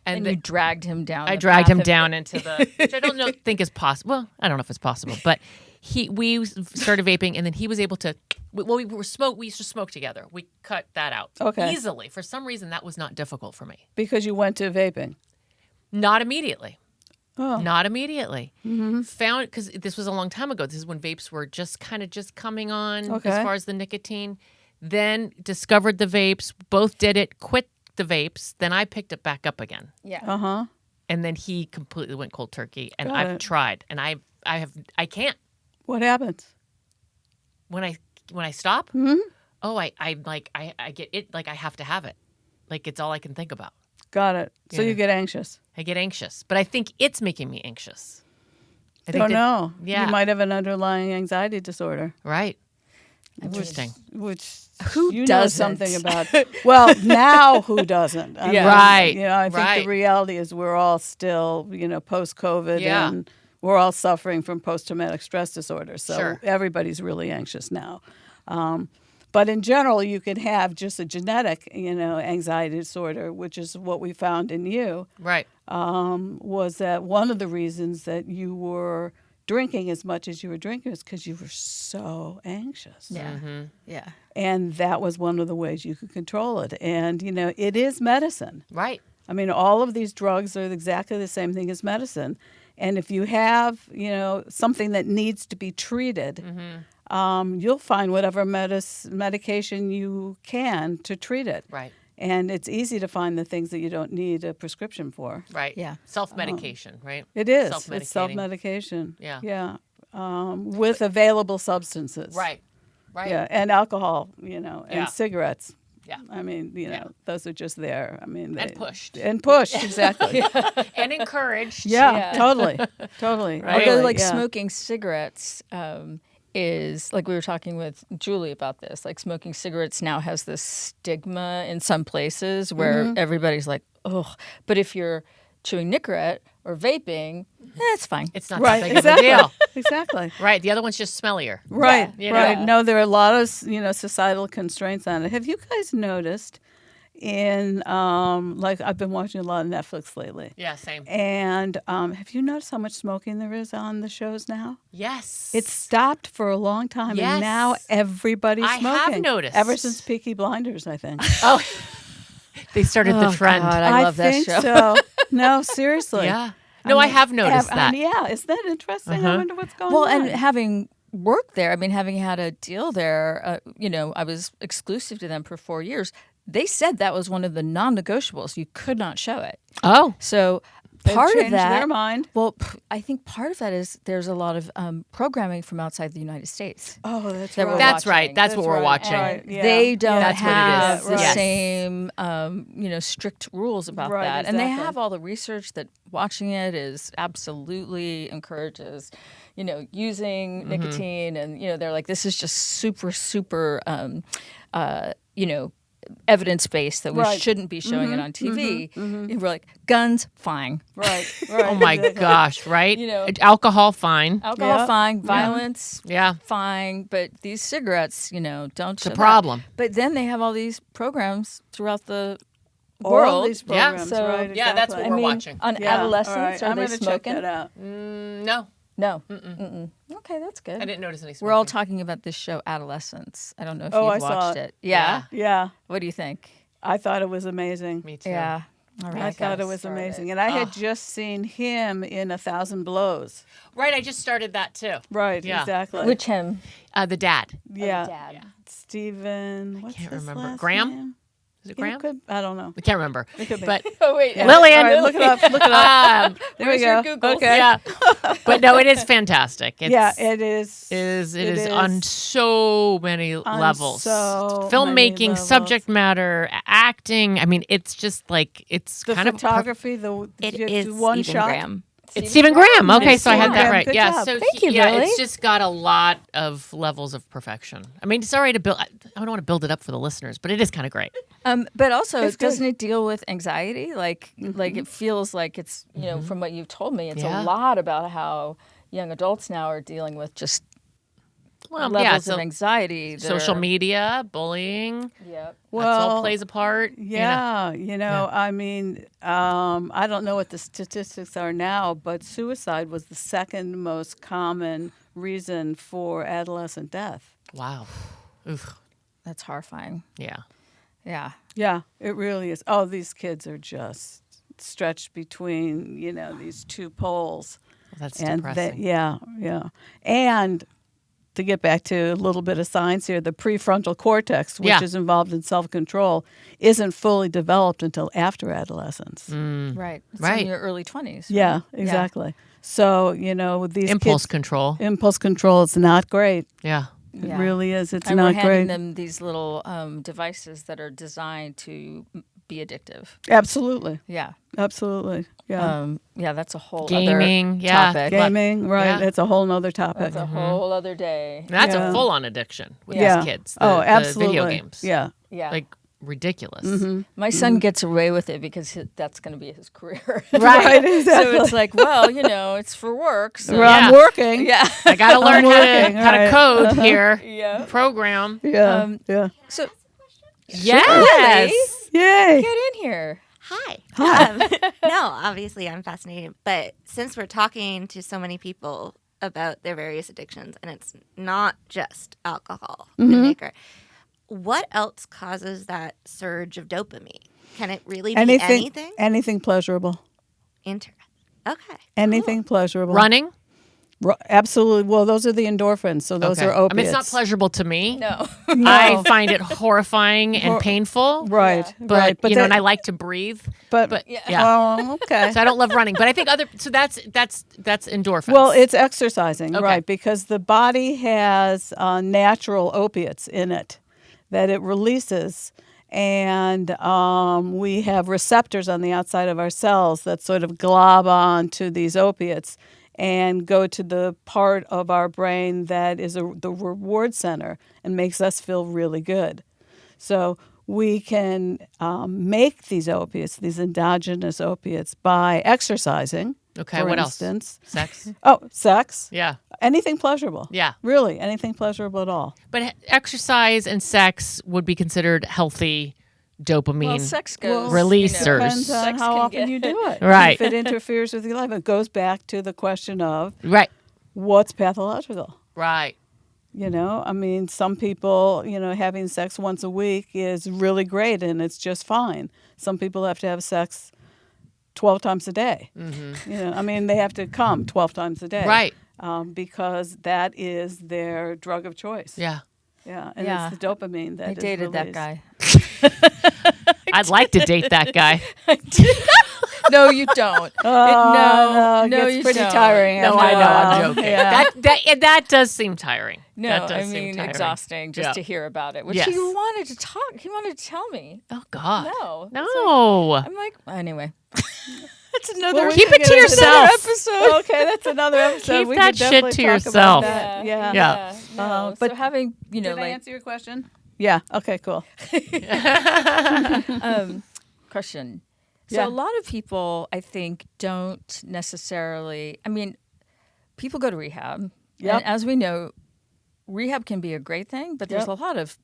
[SPEAKER 1] And you dragged him down.
[SPEAKER 2] I
[SPEAKER 1] the
[SPEAKER 2] dragged
[SPEAKER 1] path
[SPEAKER 2] him
[SPEAKER 1] of-
[SPEAKER 2] down into the, which I don't think is possible. Well, I don't know if it's possible, but we started vaping, and then he was able to. Well, we used to smoke together. We cut that out easily. For some reason, that was not difficult for me.
[SPEAKER 3] Because you went to vaping.
[SPEAKER 2] Not immediately.
[SPEAKER 3] Oh.
[SPEAKER 2] Not immediately. Found because this was a long time ago. This is when vapes were just coming on
[SPEAKER 3] Okay.
[SPEAKER 2] as far as the nicotine. Then discovered the vapes. Both did it. Quit the vapes. Then I picked it back up again.
[SPEAKER 1] Yeah.
[SPEAKER 3] Uh-huh.
[SPEAKER 2] And then he completely went cold turkey. And
[SPEAKER 3] Got
[SPEAKER 2] I've
[SPEAKER 3] it.
[SPEAKER 2] tried, and I can't.
[SPEAKER 3] What happens?
[SPEAKER 2] When I stop, oh, I get it. Like I have to have it. Like it's all I can think about.
[SPEAKER 3] Got it. So
[SPEAKER 2] Yeah.
[SPEAKER 3] you get anxious.
[SPEAKER 2] I get anxious, but I think it's making me anxious. I
[SPEAKER 3] Don't
[SPEAKER 2] that-
[SPEAKER 3] know.
[SPEAKER 2] Yeah.
[SPEAKER 3] You might have an underlying anxiety disorder.
[SPEAKER 2] Right. Interesting.
[SPEAKER 3] Which
[SPEAKER 1] Who
[SPEAKER 3] you know
[SPEAKER 1] doesn't?
[SPEAKER 3] something about. Well, now who doesn't? I
[SPEAKER 1] Yeah.
[SPEAKER 3] mean,
[SPEAKER 2] Right,
[SPEAKER 3] I think
[SPEAKER 2] right.
[SPEAKER 3] the reality is we're all still, post-COVID,
[SPEAKER 2] Yeah.
[SPEAKER 3] and we're all suffering from post-traumatic stress disorder. So
[SPEAKER 2] Sure.
[SPEAKER 3] everybody's really anxious now. But in general, you can have just a genetic, anxiety disorder, which is what we found in you.
[SPEAKER 2] Right.
[SPEAKER 3] Was that one of the reasons that you were drinking as much as you were drinking is because you were so anxious.
[SPEAKER 1] Yeah.
[SPEAKER 2] Mm-hmm.
[SPEAKER 1] Yeah.
[SPEAKER 3] And that was one of the ways you could control it. And, it is medicine.
[SPEAKER 2] Right.
[SPEAKER 3] I mean, all of these drugs are exactly the same thing as medicine. And if you have, something that needs to be treated, you'll find whatever medication you can to treat it.
[SPEAKER 2] Right.
[SPEAKER 3] And it's easy to find the things that you don't need a prescription for.
[SPEAKER 2] Right.
[SPEAKER 1] Yeah.
[SPEAKER 2] Self-medication, right?
[SPEAKER 3] It is.
[SPEAKER 2] Self-medicating.
[SPEAKER 3] It's self-medication.
[SPEAKER 2] Yeah.
[SPEAKER 3] Yeah. With available substances.
[SPEAKER 2] Right. Right.
[SPEAKER 3] Yeah. And alcohol, and
[SPEAKER 2] Yeah.
[SPEAKER 3] cigarettes.
[SPEAKER 2] Yeah.
[SPEAKER 3] I mean, those are just there. I mean,
[SPEAKER 2] And pushed.
[SPEAKER 3] And pushed, exactly.
[SPEAKER 2] And encouraged.
[SPEAKER 3] Yeah,
[SPEAKER 1] Yeah.
[SPEAKER 3] totally. Totally.
[SPEAKER 2] Right.
[SPEAKER 1] Although,
[SPEAKER 3] Really, yeah.
[SPEAKER 1] smoking cigarettes is, like we were talking with Julie about this, like smoking cigarettes now has this stigma in some places where everybody's like, oh. But if you're chewing Nicorette or vaping, it's fine.
[SPEAKER 2] It's not
[SPEAKER 3] Right,
[SPEAKER 2] that big
[SPEAKER 3] exactly.
[SPEAKER 2] of a deal.
[SPEAKER 3] Exactly.
[SPEAKER 2] Right. The other one's just smellier.
[SPEAKER 3] Right,
[SPEAKER 2] Yeah.
[SPEAKER 3] right.
[SPEAKER 2] Yeah.
[SPEAKER 3] No, there are a lot of societal constraints on it. Have you guys noticed in like I've been watching a lot of Netflix lately,
[SPEAKER 2] Yeah, same.
[SPEAKER 3] and have you noticed how much smoking there is on the shows now?
[SPEAKER 2] Yes.
[SPEAKER 3] It's stopped for a long time, and now
[SPEAKER 2] Yes.
[SPEAKER 3] everybody's
[SPEAKER 2] I
[SPEAKER 3] smoking.
[SPEAKER 2] have noticed.
[SPEAKER 3] Ever since Peaky Blinders, I think.
[SPEAKER 2] Oh, they started the trend.
[SPEAKER 1] God, I love that
[SPEAKER 3] think
[SPEAKER 1] show.
[SPEAKER 3] so. No, seriously.
[SPEAKER 2] Yeah. No, I have noticed that.
[SPEAKER 3] Yeah, isn't that interesting? I wonder what's going
[SPEAKER 1] Well,
[SPEAKER 3] on.
[SPEAKER 1] and having worked there, I mean, having had a deal there, I was exclusive to them for 4 years. They said that was one of the non-negotiables. You could not show it.
[SPEAKER 2] Oh.
[SPEAKER 1] So
[SPEAKER 3] They've
[SPEAKER 1] part of
[SPEAKER 3] changed
[SPEAKER 1] that,
[SPEAKER 3] their mind.
[SPEAKER 1] Well, I think part of that is there's a lot of programming from outside the United States.
[SPEAKER 3] Oh, that's
[SPEAKER 1] that
[SPEAKER 3] right.
[SPEAKER 1] we're
[SPEAKER 2] That's
[SPEAKER 1] watching.
[SPEAKER 2] right. That's what we're
[SPEAKER 3] right.
[SPEAKER 2] watching.
[SPEAKER 3] Right. Yeah.
[SPEAKER 1] They don't
[SPEAKER 2] That's what it
[SPEAKER 1] have
[SPEAKER 2] is.
[SPEAKER 1] the
[SPEAKER 2] Yes.
[SPEAKER 1] same, strict rules about
[SPEAKER 3] Right,
[SPEAKER 1] that, and they
[SPEAKER 3] exactly.
[SPEAKER 1] have all the research that watching it is absolutely encourages, using nicotine, and they're like, this is just super, super, evidence based that we
[SPEAKER 3] Right.
[SPEAKER 1] shouldn't be showing it on TV. And we're like, guns, fine.
[SPEAKER 3] Right. Right.
[SPEAKER 2] Oh my
[SPEAKER 3] exactly.
[SPEAKER 2] gosh, right?
[SPEAKER 1] You know.
[SPEAKER 2] Alcohol, fine.
[SPEAKER 1] Alcohol,
[SPEAKER 3] Yeah.
[SPEAKER 1] fine. Violence,
[SPEAKER 2] Yeah.
[SPEAKER 1] fine. But these cigarettes, don't
[SPEAKER 2] It's
[SPEAKER 1] show
[SPEAKER 2] a
[SPEAKER 1] that.
[SPEAKER 2] problem.
[SPEAKER 1] But then they have all these programs throughout the
[SPEAKER 3] All
[SPEAKER 1] world.
[SPEAKER 3] these programs,
[SPEAKER 1] So-
[SPEAKER 3] right?
[SPEAKER 2] Yeah, that's
[SPEAKER 3] exactly.
[SPEAKER 2] what we're watching.
[SPEAKER 1] On
[SPEAKER 3] Yeah,
[SPEAKER 1] adolescents,
[SPEAKER 3] all right.
[SPEAKER 1] are
[SPEAKER 3] I'm
[SPEAKER 1] they
[SPEAKER 3] gonna
[SPEAKER 1] smoking?
[SPEAKER 3] check that out.
[SPEAKER 2] No,
[SPEAKER 1] No. Mm-mm. Okay, that's good.
[SPEAKER 2] I didn't notice any smoking.
[SPEAKER 1] We're all talking about this show, Adolescence. I don't know if
[SPEAKER 3] Oh,
[SPEAKER 1] you've
[SPEAKER 3] I saw
[SPEAKER 1] watched
[SPEAKER 3] it.
[SPEAKER 1] it. Yeah?
[SPEAKER 3] Yeah,
[SPEAKER 1] What do you think?
[SPEAKER 3] I thought it was amazing.
[SPEAKER 2] Me too.
[SPEAKER 1] Yeah. All right.
[SPEAKER 3] I thought it was amazing, and I had just seen him in 1,000 Blows.
[SPEAKER 2] Right, I just started that too.
[SPEAKER 3] Right,
[SPEAKER 2] Yeah.
[SPEAKER 3] exactly.
[SPEAKER 1] Which him?
[SPEAKER 2] The dad.
[SPEAKER 3] yeah,
[SPEAKER 1] Dad.
[SPEAKER 3] Stephen. What's
[SPEAKER 2] can't
[SPEAKER 3] his
[SPEAKER 2] remember.
[SPEAKER 3] last
[SPEAKER 2] Graham?
[SPEAKER 3] name?
[SPEAKER 2] Is it
[SPEAKER 3] Yeah,
[SPEAKER 2] Graham?
[SPEAKER 3] I don't know.
[SPEAKER 2] I can't remember.
[SPEAKER 3] could be.
[SPEAKER 2] But
[SPEAKER 1] Oh, wait.
[SPEAKER 3] Yeah.
[SPEAKER 2] Lillian.
[SPEAKER 3] All right, look it up. Look it up. There we
[SPEAKER 1] Where's your
[SPEAKER 3] go.
[SPEAKER 1] Googles?
[SPEAKER 3] Okay.
[SPEAKER 2] Yeah. But no, it is fantastic. It's,
[SPEAKER 3] Yeah, it is.
[SPEAKER 2] It is on so many levels.
[SPEAKER 3] so
[SPEAKER 2] Filmmaking,
[SPEAKER 3] many
[SPEAKER 2] subject matter, acting. I mean, it's just like, it's
[SPEAKER 3] The
[SPEAKER 2] kind of
[SPEAKER 3] photography. The
[SPEAKER 4] It
[SPEAKER 3] you
[SPEAKER 4] is
[SPEAKER 3] do one
[SPEAKER 4] Stephen
[SPEAKER 3] shot.
[SPEAKER 4] Graham.
[SPEAKER 2] It's Stephen Graham. Okay,
[SPEAKER 3] Nice.
[SPEAKER 2] so I had
[SPEAKER 3] Stephen
[SPEAKER 2] that
[SPEAKER 3] Graham.
[SPEAKER 2] right.
[SPEAKER 3] Good
[SPEAKER 2] Yeah,
[SPEAKER 3] job.
[SPEAKER 2] so
[SPEAKER 1] Thank you,
[SPEAKER 2] yeah,
[SPEAKER 1] Lily.
[SPEAKER 2] it's just got a lot of levels of perfection. I mean, it's all right to build. I don't want to build it up for the listeners, but it is kind of great.
[SPEAKER 1] But also,
[SPEAKER 3] It's good.
[SPEAKER 1] doesn't it deal with anxiety? Like it feels like it's, from what you've told me, it's
[SPEAKER 2] Yeah.
[SPEAKER 1] a lot about how young adults now are dealing with just
[SPEAKER 2] Well,
[SPEAKER 1] levels
[SPEAKER 2] yeah,
[SPEAKER 1] of
[SPEAKER 2] so
[SPEAKER 1] anxiety. that
[SPEAKER 2] social
[SPEAKER 1] are-
[SPEAKER 2] media, bullying,
[SPEAKER 1] Yep.
[SPEAKER 2] that's all
[SPEAKER 3] Well,
[SPEAKER 2] plays a part.
[SPEAKER 3] Yeah, I mean, I don't know what the statistics are now, but suicide was the second most common reason for adolescent death.
[SPEAKER 2] Wow. Oof.
[SPEAKER 1] That's horrifying.
[SPEAKER 2] Yeah.
[SPEAKER 1] Yeah.
[SPEAKER 3] Yeah, it really is. Oh, these kids are just stretched between, these two poles.
[SPEAKER 2] That's
[SPEAKER 3] And
[SPEAKER 2] depressing.
[SPEAKER 3] yeah. And to get back to a little bit of science here, the prefrontal cortex, which
[SPEAKER 2] Yeah.
[SPEAKER 3] is involved in self-control, isn't fully developed until after adolescence.
[SPEAKER 1] Right. It's
[SPEAKER 2] Right.
[SPEAKER 1] in your early 20s. Right?
[SPEAKER 3] Yeah, exactly. So, with these
[SPEAKER 2] Impulse
[SPEAKER 3] kids,
[SPEAKER 2] control.
[SPEAKER 3] impulse control is not great.
[SPEAKER 2] Yeah.
[SPEAKER 3] It
[SPEAKER 1] Yeah.
[SPEAKER 3] really is. It's
[SPEAKER 1] And we're
[SPEAKER 3] not
[SPEAKER 1] handing
[SPEAKER 3] great.
[SPEAKER 1] them these little devices that are designed to be addictive.
[SPEAKER 3] Absolutely.
[SPEAKER 1] Yeah.
[SPEAKER 3] Absolutely. Yeah.
[SPEAKER 1] Yeah, that's a whole
[SPEAKER 2] Gaming,
[SPEAKER 1] other
[SPEAKER 2] yeah.
[SPEAKER 1] topic.
[SPEAKER 3] Gaming, right.
[SPEAKER 2] Yeah.
[SPEAKER 3] That's a whole nother topic.
[SPEAKER 1] That's a whole other day.
[SPEAKER 2] That's
[SPEAKER 3] Yeah.
[SPEAKER 2] a full-on addiction with
[SPEAKER 3] yeah.
[SPEAKER 2] these kids.
[SPEAKER 3] Oh,
[SPEAKER 2] the
[SPEAKER 3] absolutely.
[SPEAKER 2] video games.
[SPEAKER 3] Yeah.
[SPEAKER 1] Yeah.
[SPEAKER 2] Like, ridiculous.
[SPEAKER 1] My son gets away with it because that's going to be his career.
[SPEAKER 3] Right, exactly.
[SPEAKER 1] So it's like, well, it's for work. So
[SPEAKER 3] Well, I'm
[SPEAKER 2] Yeah.
[SPEAKER 3] working.
[SPEAKER 1] yeah.
[SPEAKER 2] I got to learn
[SPEAKER 3] working,
[SPEAKER 2] how to
[SPEAKER 3] right.
[SPEAKER 2] code here.
[SPEAKER 1] Yeah.
[SPEAKER 2] Program.
[SPEAKER 3] Yeah. Yeah.
[SPEAKER 1] So
[SPEAKER 2] Yes.
[SPEAKER 3] Yay.
[SPEAKER 1] get in here.
[SPEAKER 4] Hi. No, obviously I'm fascinated. But since we're talking to so many people about their various addictions, and it's not just alcohol and liquor, what else causes that surge of dopamine? Can it really be anything?
[SPEAKER 3] Anything pleasurable.
[SPEAKER 4] Interesting. Okay.
[SPEAKER 3] Anything pleasurable.
[SPEAKER 2] Running?
[SPEAKER 3] Absolutely. Well, those are the endorphins, so those are opiates.
[SPEAKER 2] I mean, it's not pleasurable to me.
[SPEAKER 1] No.
[SPEAKER 2] I find it horrifying and painful.
[SPEAKER 3] Right.
[SPEAKER 2] But,
[SPEAKER 3] right.
[SPEAKER 2] you know, and I like to breathe.
[SPEAKER 3] But
[SPEAKER 2] yeah.
[SPEAKER 3] Oh, okay.
[SPEAKER 2] So I don't love running. But I think that's endorphins.
[SPEAKER 3] Well, it's exercising,
[SPEAKER 2] Okay.
[SPEAKER 3] right? Because the body has natural opiates in it that it releases. And we have receptors on the outside of our cells that sort of glob on to these opiates and go to the part of our brain that is the reward center and makes us feel really good. So we can make these opiates, these endogenous opiates, by exercising.
[SPEAKER 2] Okay,
[SPEAKER 3] for
[SPEAKER 2] what
[SPEAKER 3] instance.
[SPEAKER 2] else? Sex?
[SPEAKER 3] Oh, sex.
[SPEAKER 2] Yeah.
[SPEAKER 3] Anything pleasurable.
[SPEAKER 2] Yeah.
[SPEAKER 3] Really, anything pleasurable at all.
[SPEAKER 2] But exercise and sex would be considered healthy dopamine.
[SPEAKER 1] Well, sex goes
[SPEAKER 2] releasers.
[SPEAKER 3] Depends on
[SPEAKER 1] Sex
[SPEAKER 3] how
[SPEAKER 1] can
[SPEAKER 3] often
[SPEAKER 1] get-
[SPEAKER 3] you do it.
[SPEAKER 2] Right.
[SPEAKER 3] If it interferes with your life, it goes back to the question of
[SPEAKER 2] Right.
[SPEAKER 3] what's pathological.
[SPEAKER 2] Right.
[SPEAKER 3] You know, I mean, some people, having sex once a week is really great and it's just fine. Some people have to have sex 12 times a day. I mean, they have to come 12 times a day.
[SPEAKER 2] Right.
[SPEAKER 3] Because that is their drug of choice.
[SPEAKER 2] Yeah.
[SPEAKER 3] Yeah, and
[SPEAKER 1] Yeah.
[SPEAKER 3] it's the dopamine that
[SPEAKER 1] I
[SPEAKER 3] is
[SPEAKER 1] dated that
[SPEAKER 3] released.
[SPEAKER 1] guy.
[SPEAKER 2] I'd like to date that guy.
[SPEAKER 1] No, you don't.
[SPEAKER 3] No, it
[SPEAKER 1] no,
[SPEAKER 3] gets
[SPEAKER 1] you
[SPEAKER 3] pretty
[SPEAKER 1] don't.
[SPEAKER 3] tiring.
[SPEAKER 2] No,
[SPEAKER 3] after
[SPEAKER 2] I
[SPEAKER 3] a
[SPEAKER 2] know.
[SPEAKER 3] while.
[SPEAKER 2] I'm joking.
[SPEAKER 3] Yeah.
[SPEAKER 2] That does seem tiring.
[SPEAKER 1] No,
[SPEAKER 2] that does
[SPEAKER 1] I
[SPEAKER 2] seem
[SPEAKER 1] mean
[SPEAKER 2] tiring.
[SPEAKER 1] exhausting just
[SPEAKER 2] Yeah.
[SPEAKER 1] to hear about it. Which
[SPEAKER 2] Yes.
[SPEAKER 1] he wanted to talk. He wanted to tell me.
[SPEAKER 2] Oh God.
[SPEAKER 1] No.
[SPEAKER 2] No.
[SPEAKER 1] I'm like, anyway. That's another.
[SPEAKER 3] Well, we
[SPEAKER 2] Keep
[SPEAKER 3] can
[SPEAKER 2] it to
[SPEAKER 3] get into
[SPEAKER 2] yourself.
[SPEAKER 1] episode.
[SPEAKER 3] Okay, that's another episode.
[SPEAKER 2] Keep
[SPEAKER 3] we
[SPEAKER 2] that
[SPEAKER 3] could
[SPEAKER 2] shit
[SPEAKER 3] definitely
[SPEAKER 2] to
[SPEAKER 3] talk
[SPEAKER 2] yourself.
[SPEAKER 3] About that. Yeah.
[SPEAKER 2] Yeah.
[SPEAKER 1] No.
[SPEAKER 3] But
[SPEAKER 1] so having,
[SPEAKER 3] Did I
[SPEAKER 1] like
[SPEAKER 3] answer your question? Yeah. Okay. Cool.
[SPEAKER 1] question. So
[SPEAKER 3] Yeah.
[SPEAKER 1] a lot of people, I think, don't necessarily. I mean, people go to rehab.
[SPEAKER 3] Yep.
[SPEAKER 1] And as we know, rehab can be a great thing, but there's
[SPEAKER 3] Yep.
[SPEAKER 1] a lot of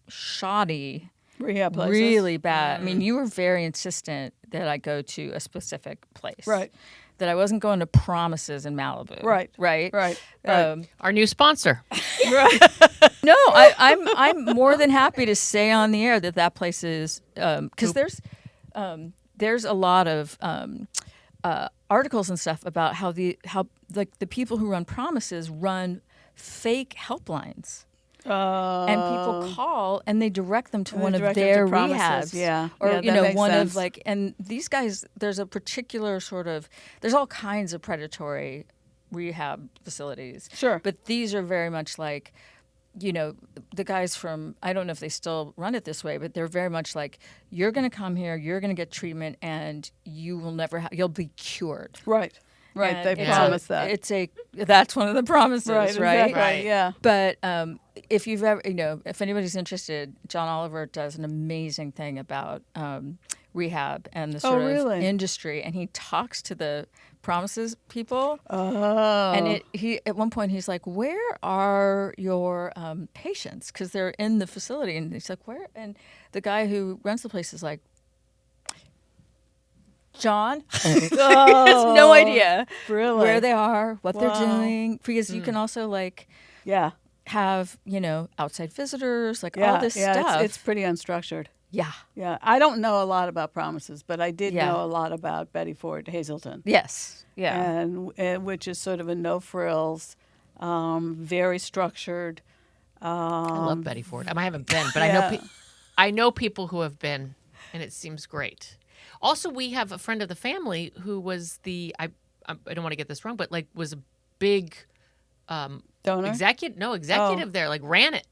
[SPEAKER 1] shoddy,
[SPEAKER 3] Rehab places.
[SPEAKER 1] really bad. I mean, you were very insistent that I go to a specific place.
[SPEAKER 3] Right.
[SPEAKER 1] That I wasn't going to Promises in Malibu.
[SPEAKER 3] Right.
[SPEAKER 1] Right.
[SPEAKER 3] Right.
[SPEAKER 2] Our new sponsor.
[SPEAKER 3] Right.
[SPEAKER 1] No, I'm more than happy to say on the air that place is because there's a lot of articles and stuff about how the people who run Promises run fake helplines. And people call and they direct them to
[SPEAKER 3] And
[SPEAKER 1] one
[SPEAKER 3] they
[SPEAKER 1] of
[SPEAKER 3] direct them
[SPEAKER 1] their
[SPEAKER 3] to Promises,
[SPEAKER 1] rehabs.
[SPEAKER 3] yeah.
[SPEAKER 1] Or,
[SPEAKER 3] Yeah, that makes
[SPEAKER 1] one
[SPEAKER 3] sense.
[SPEAKER 1] of and these guys, there's a particular sort of, there's all kinds of predatory rehab facilities.
[SPEAKER 3] Sure.
[SPEAKER 1] But these are very much like, the guys from, I don't know if they still run it this way, but they're very much like, you're going to come here, you're going to get treatment, and you will never, you'll be cured.
[SPEAKER 3] Right. Right.
[SPEAKER 1] And
[SPEAKER 3] They
[SPEAKER 1] it's
[SPEAKER 3] promise
[SPEAKER 1] a-
[SPEAKER 3] that.
[SPEAKER 1] That's one of the promises,
[SPEAKER 3] Right.
[SPEAKER 1] right?
[SPEAKER 3] Exactly.
[SPEAKER 2] Right.
[SPEAKER 3] Yeah.
[SPEAKER 1] But if you've ever, if anybody's interested, John Oliver does an amazing thing about rehab and the sort of
[SPEAKER 3] really?
[SPEAKER 1] industry, and he talks to the Promises people.
[SPEAKER 3] Oh.
[SPEAKER 1] And he at one point he's like, "Where are your patients?" Because they're in the facility, and he's like, "Where?" And the guy who runs the place is like, "John, has no idea
[SPEAKER 3] Really?
[SPEAKER 1] where they are, what they're
[SPEAKER 3] Wow.
[SPEAKER 1] doing, because you can also
[SPEAKER 3] Yeah.
[SPEAKER 1] have outside visitors, all this
[SPEAKER 3] yeah,
[SPEAKER 1] stuff.
[SPEAKER 3] It's pretty unstructured.
[SPEAKER 1] Yeah.
[SPEAKER 3] Yeah, I don't know a lot about Promises, but I did
[SPEAKER 1] Yeah.
[SPEAKER 3] know a lot about Betty Ford Hazelton,
[SPEAKER 1] Yes. Yeah.
[SPEAKER 3] and which is sort of a no frills, very structured.
[SPEAKER 2] I love Betty Ford. I haven't been, but
[SPEAKER 3] Yeah.
[SPEAKER 2] I know people who have been, and it seems great. Also, we have a friend of the family who was I don't want to get this wrong, but was a big
[SPEAKER 3] Donor?
[SPEAKER 2] executive there, ran it.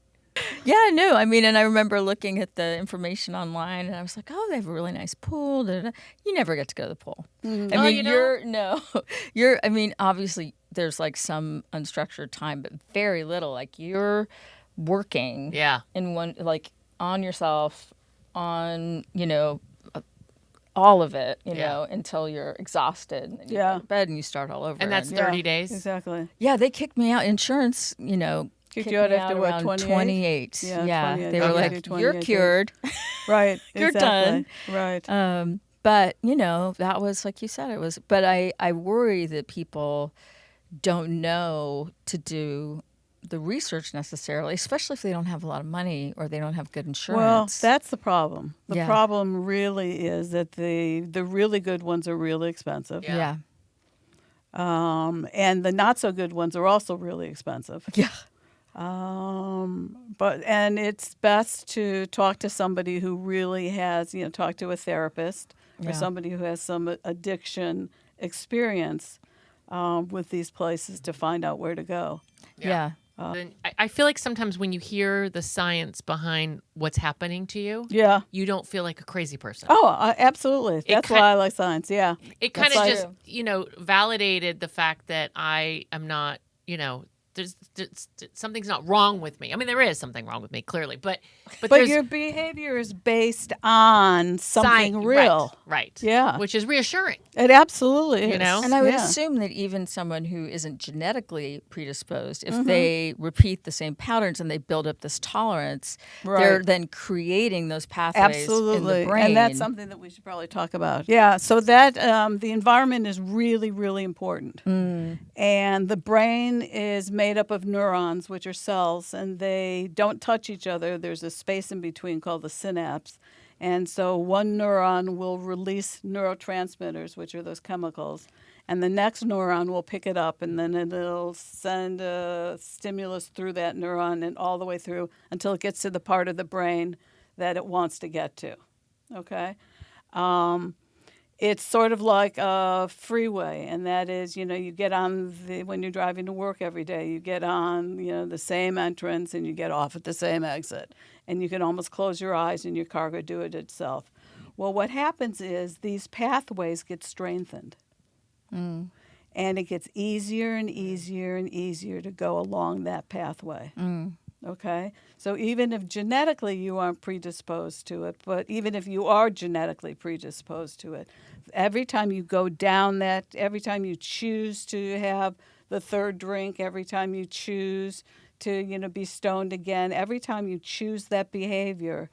[SPEAKER 1] Yeah, no. I mean, and I remember looking at the information online, and I was like, "Oh, they have a really nice pool." Da, da, da. You never get to go to the pool. I mean,
[SPEAKER 2] you don't?
[SPEAKER 1] you're. I mean, obviously, there's some unstructured time, but very little. You're working.
[SPEAKER 2] Yeah.
[SPEAKER 1] In one, on yourself, on all of it, until you're exhausted. And then you go to bed and you start all over.
[SPEAKER 2] And that's
[SPEAKER 1] and-
[SPEAKER 2] 30 days.
[SPEAKER 3] Exactly.
[SPEAKER 1] Yeah, they kicked me out. Insurance,
[SPEAKER 3] Kicked you out
[SPEAKER 1] me
[SPEAKER 3] after what,
[SPEAKER 1] around
[SPEAKER 3] 28?
[SPEAKER 1] Yeah,
[SPEAKER 3] 28.
[SPEAKER 1] they were
[SPEAKER 3] Okay.
[SPEAKER 1] like,
[SPEAKER 3] Do 28
[SPEAKER 1] "You're
[SPEAKER 3] days."
[SPEAKER 1] cured."
[SPEAKER 3] Right.
[SPEAKER 1] You're
[SPEAKER 3] exactly.
[SPEAKER 1] done.
[SPEAKER 3] Right.
[SPEAKER 1] But that was like you said, it was. But I worry that people don't know to do the research necessarily, especially if they don't have a lot of money or they don't have good insurance.
[SPEAKER 3] Well, that's the problem. The
[SPEAKER 1] Yeah.
[SPEAKER 3] problem really is that the really good ones are really expensive.
[SPEAKER 1] yeah.
[SPEAKER 3] And the not so good ones are also really expensive.
[SPEAKER 1] Yeah.
[SPEAKER 3] And it's best to talk to somebody who really has, talk to a therapist
[SPEAKER 1] Yeah.
[SPEAKER 3] or somebody who has some addiction experience with these places to find out where to go.
[SPEAKER 1] Yeah.
[SPEAKER 2] Then I feel like sometimes when you hear the science behind what's happening to you,
[SPEAKER 3] Yeah.
[SPEAKER 2] you don't feel like a crazy person.
[SPEAKER 3] Oh, absolutely. That's
[SPEAKER 2] ki-
[SPEAKER 3] why I like science. Yeah.
[SPEAKER 2] It kind
[SPEAKER 3] That's
[SPEAKER 2] of
[SPEAKER 3] like-
[SPEAKER 2] just, validated the fact that I am not, something's not wrong with me. I mean, there is something wrong with me, clearly, but
[SPEAKER 3] But
[SPEAKER 2] there's
[SPEAKER 3] your behavior is based on something
[SPEAKER 2] sci-
[SPEAKER 3] real.
[SPEAKER 2] right?
[SPEAKER 3] Yeah.
[SPEAKER 2] Which is reassuring.
[SPEAKER 3] It absolutely is.
[SPEAKER 2] You know?
[SPEAKER 1] And I would
[SPEAKER 3] Yeah.
[SPEAKER 1] assume that even someone who isn't genetically predisposed, if they repeat the same patterns and they build up this tolerance, they're
[SPEAKER 3] Right.
[SPEAKER 1] then creating those pathways
[SPEAKER 3] Absolutely.
[SPEAKER 1] in the brain.
[SPEAKER 3] And that's something that we should probably talk about. Yeah. So that the environment is really, really important. And the brain is made up of neurons, which are cells, and they don't touch each other. There's a space in between called the synapse. And so one neuron will release neurotransmitters, which are those chemicals, and the next neuron will pick it up, and then it'll send a stimulus through that neuron and all the way through until it gets to the part of the brain that it wants to get to. Okay? It's sort of like a freeway, and that is, you get on when you're driving to work every day, you get on, the same entrance and you get off at the same exit. And you can almost close your eyes and your car could do it itself. Well, what happens is these pathways get strengthened. And it gets easier and easier and easier to go along that pathway. Okay? So even if genetically you aren't predisposed to it, but even if you are genetically predisposed to it, every time you go down that, every time you choose to have the third drink, every time you choose to, be stoned again, every time you choose that behavior,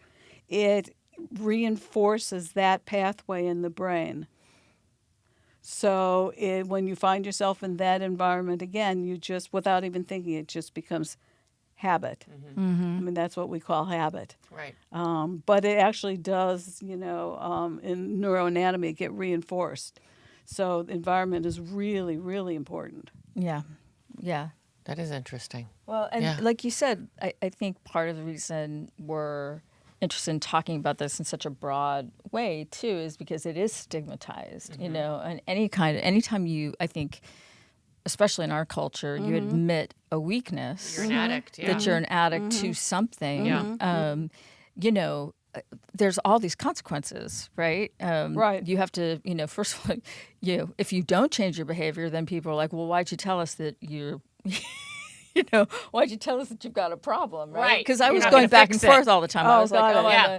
[SPEAKER 3] it reinforces that pathway in the brain. So when you find yourself in that environment again, you just, without even thinking, it just becomes habit. I mean, that's what we call habit.
[SPEAKER 2] Right.
[SPEAKER 3] But it actually does, in neuroanatomy, get reinforced. So the environment is really, really important.
[SPEAKER 1] Yeah.
[SPEAKER 2] That is interesting.
[SPEAKER 1] Well, and like you said, I think part of the reason we're interested in talking about this in such a broad way, too, is because it is stigmatized, and anytime you, I think, especially in our culture, you admit a weakness.
[SPEAKER 2] You're an addict. Yeah.
[SPEAKER 1] That you're an addict to something. There's all these consequences, right?
[SPEAKER 3] Right.
[SPEAKER 1] You have to, first of all, if you don't change your behavior, then people are like, well, why'd you tell us that you're, why'd you tell us that you've got a problem, right?
[SPEAKER 2] Right.
[SPEAKER 1] Because I
[SPEAKER 2] You're
[SPEAKER 1] was
[SPEAKER 2] not
[SPEAKER 1] going
[SPEAKER 2] gonna
[SPEAKER 1] back
[SPEAKER 2] fix
[SPEAKER 1] and
[SPEAKER 2] it.
[SPEAKER 1] forth all the time. I was like,
[SPEAKER 3] got it.
[SPEAKER 2] Yeah.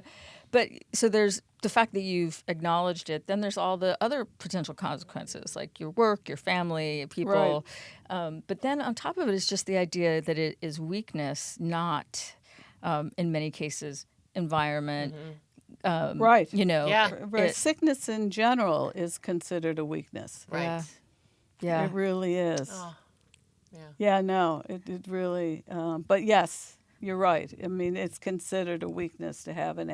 [SPEAKER 1] But so there's the fact that you've acknowledged it. Then there's all the other potential consequences, like your work, your family, people. But then on top of it is just the idea that it is weakness, not, in many cases, environment.
[SPEAKER 3] Right.
[SPEAKER 1] It-
[SPEAKER 3] Sickness in general is considered a weakness.
[SPEAKER 2] Right.
[SPEAKER 1] Yeah.
[SPEAKER 3] It really is.
[SPEAKER 2] Oh, yeah.
[SPEAKER 3] Yeah, no, it really, but yes, you're right. I mean, it's considered a weakness to have an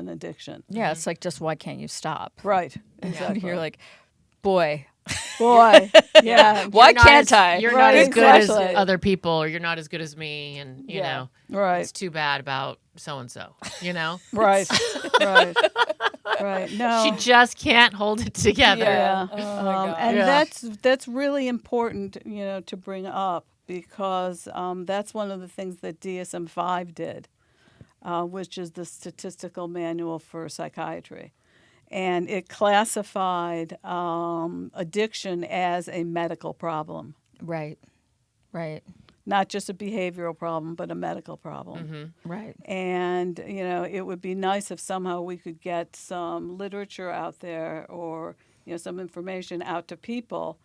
[SPEAKER 3] addiction.
[SPEAKER 1] Yeah, it's like, just why can't you stop?
[SPEAKER 3] Right,
[SPEAKER 1] And
[SPEAKER 3] exactly.
[SPEAKER 1] you're like, boy,
[SPEAKER 3] Boy, yeah,
[SPEAKER 1] why
[SPEAKER 2] You're not
[SPEAKER 1] can't
[SPEAKER 2] as-
[SPEAKER 1] I?
[SPEAKER 2] You're
[SPEAKER 3] Right,
[SPEAKER 2] not as good
[SPEAKER 3] exactly.
[SPEAKER 2] as other people, or you're not as good as me, and you know,
[SPEAKER 3] right,
[SPEAKER 2] it's too bad about so and so. You know,
[SPEAKER 3] right, right. No,
[SPEAKER 2] she just can't hold it together.
[SPEAKER 3] yeah,
[SPEAKER 1] Oh my God.
[SPEAKER 3] and
[SPEAKER 2] Yeah.
[SPEAKER 3] that's really important, to bring up because that's one of the things that DSM-5 did, which is the Statistical Manual for Psychiatry. And it classified addiction as a medical problem,
[SPEAKER 1] Right.
[SPEAKER 3] not just a behavioral problem, but a medical problem.
[SPEAKER 1] Right.
[SPEAKER 3] And, it would be nice if somehow we could get some literature out there or, some information out to people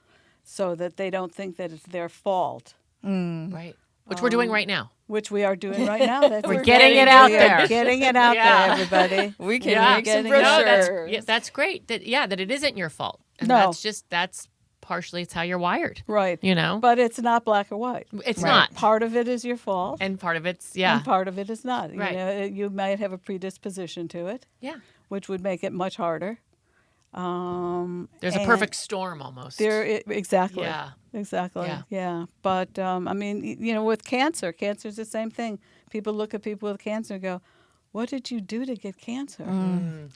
[SPEAKER 3] so that they don't think that it's their fault,
[SPEAKER 2] Right. Which we're doing right now.
[SPEAKER 3] which we are doing right now. That's
[SPEAKER 2] We're getting it out
[SPEAKER 3] we are
[SPEAKER 2] there.
[SPEAKER 3] Getting it out
[SPEAKER 2] Yeah.
[SPEAKER 3] there, everybody.
[SPEAKER 1] We can
[SPEAKER 2] Yeah.
[SPEAKER 1] make some
[SPEAKER 3] Getting
[SPEAKER 2] No,
[SPEAKER 1] brochures.
[SPEAKER 2] that's great. That it isn't your fault. And
[SPEAKER 3] No.
[SPEAKER 2] that's partially it's how you're wired.
[SPEAKER 3] Right.
[SPEAKER 2] You know?
[SPEAKER 3] But it's not black or white.
[SPEAKER 2] It's
[SPEAKER 1] Right.
[SPEAKER 2] not.
[SPEAKER 3] Part of it is your fault.
[SPEAKER 2] And part of it's
[SPEAKER 3] And part of it is not.
[SPEAKER 2] Right.
[SPEAKER 3] You might have a predisposition to it,
[SPEAKER 2] yeah.
[SPEAKER 3] which would make it much harder.
[SPEAKER 2] There's a
[SPEAKER 3] and
[SPEAKER 2] perfect storm almost.
[SPEAKER 3] Exactly.
[SPEAKER 2] Yeah.
[SPEAKER 3] Exactly.
[SPEAKER 2] Yeah.
[SPEAKER 3] Yeah. But I mean, with cancer's the same thing. People look at people with cancer and go, "What did you do to get cancer?"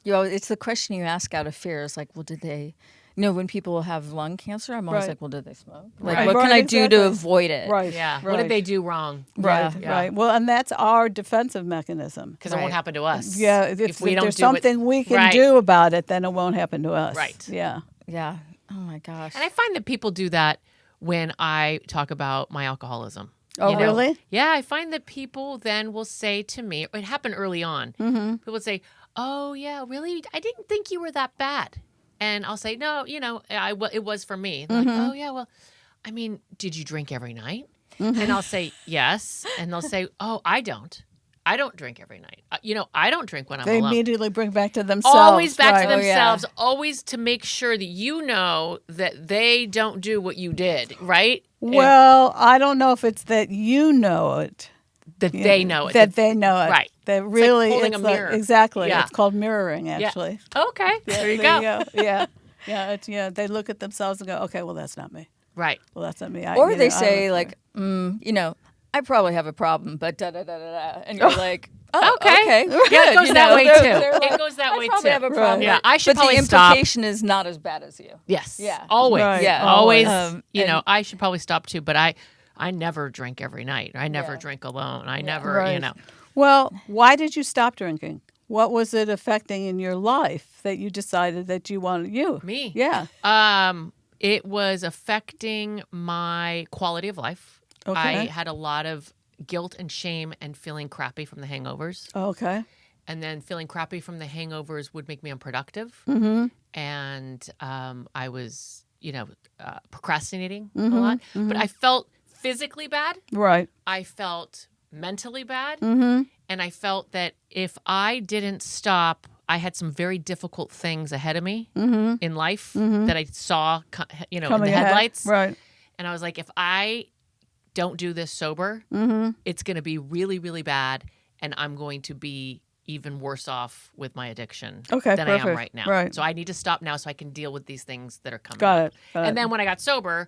[SPEAKER 1] It's the question you ask out of fear. It's like, well, did they? When people have lung cancer, I'm always
[SPEAKER 3] Right.
[SPEAKER 1] like, well, did they smoke? Like,
[SPEAKER 2] Right.
[SPEAKER 1] what can
[SPEAKER 3] Right,
[SPEAKER 1] I do to
[SPEAKER 3] exactly.
[SPEAKER 1] avoid it?
[SPEAKER 3] Right.
[SPEAKER 2] Yeah.
[SPEAKER 3] Right.
[SPEAKER 2] What did they do wrong?
[SPEAKER 3] Right.
[SPEAKER 1] Yeah.
[SPEAKER 3] Right. Well, and that's our defensive mechanism.
[SPEAKER 2] Because it won't
[SPEAKER 1] Right.
[SPEAKER 2] happen to us.
[SPEAKER 3] Yeah. If
[SPEAKER 2] we don't
[SPEAKER 3] there's
[SPEAKER 2] do what-
[SPEAKER 3] something we can
[SPEAKER 2] Right.
[SPEAKER 3] do about it, then it won't happen to us.
[SPEAKER 2] Right.
[SPEAKER 3] Yeah.
[SPEAKER 1] Yeah. Oh my gosh.
[SPEAKER 2] And I find that people do that when I talk about my alcoholism.
[SPEAKER 3] Oh, really?
[SPEAKER 2] Yeah, I find that people then will say to me, it happened early on. People would say, "Oh, yeah, really? I didn't think you were that bad." And I'll say, "No, it was for me." They're like, "Oh, yeah, well, I mean, did you drink every night?" And I'll say, "Yes." And they'll say, "Oh, I don't. I don't drink every night. I don't drink when I'm
[SPEAKER 3] They
[SPEAKER 2] alone."
[SPEAKER 3] immediately bring back to themselves.
[SPEAKER 2] Always back
[SPEAKER 3] right.
[SPEAKER 2] to themselves, always to make sure that you know that they don't do what you did, right?
[SPEAKER 3] Well, I don't know if it's that you know it.
[SPEAKER 2] That they know it.
[SPEAKER 3] That they know it.
[SPEAKER 2] Right.
[SPEAKER 3] That really,
[SPEAKER 2] like holding
[SPEAKER 3] it's
[SPEAKER 2] a mirror.
[SPEAKER 3] exactly.
[SPEAKER 2] Yeah.
[SPEAKER 3] It's called mirroring, actually.
[SPEAKER 2] Okay, there you
[SPEAKER 3] There
[SPEAKER 2] go.
[SPEAKER 3] Yeah. Yeah. They look at themselves and go, okay, well, that's not me.
[SPEAKER 2] Right.
[SPEAKER 3] Well, that's not me.
[SPEAKER 1] Or they say like, I probably have a problem, but da da da da da, and you're like, oh, okay.
[SPEAKER 2] Yeah, it goes that way too. It goes that way
[SPEAKER 1] I
[SPEAKER 2] too.
[SPEAKER 1] probably have a problem.
[SPEAKER 2] Yeah, I should
[SPEAKER 1] but
[SPEAKER 2] probably
[SPEAKER 1] the
[SPEAKER 2] stop.
[SPEAKER 1] implication is not as bad as you.
[SPEAKER 2] Yes.
[SPEAKER 1] Yeah.
[SPEAKER 2] Always.
[SPEAKER 3] Right.
[SPEAKER 1] Yeah.
[SPEAKER 2] Always.
[SPEAKER 1] And-
[SPEAKER 2] I should probably stop too, but I never drink every night. I never drink alone. I never,
[SPEAKER 3] Right. Well, why did you stop drinking? What was it affecting in your life that you decided that you wanted
[SPEAKER 2] Me.
[SPEAKER 3] Yeah.
[SPEAKER 2] It was affecting my quality of life.
[SPEAKER 3] Okay.
[SPEAKER 2] I had a lot of guilt and shame and feeling crappy from the hangovers.
[SPEAKER 3] Okay.
[SPEAKER 2] And then feeling crappy from the hangovers would make me unproductive. And I was, procrastinating a lot. But I felt physically bad.
[SPEAKER 3] Right.
[SPEAKER 2] I felt mentally bad. And I felt that if I didn't stop, I had some very difficult things ahead of me in life that I saw, in the
[SPEAKER 3] Coming ahead.
[SPEAKER 2] headlights.
[SPEAKER 3] Right.
[SPEAKER 2] And I was like, if I don't do this sober, it's going to be really, really bad. And I'm going to be even worse off with my addiction than I am
[SPEAKER 3] perfect.
[SPEAKER 2] right now.
[SPEAKER 3] Right.
[SPEAKER 2] So I need to stop now so I can deal with these things that are coming
[SPEAKER 3] Got
[SPEAKER 2] up.
[SPEAKER 3] it. Got
[SPEAKER 2] And
[SPEAKER 3] it.
[SPEAKER 2] then when I got sober,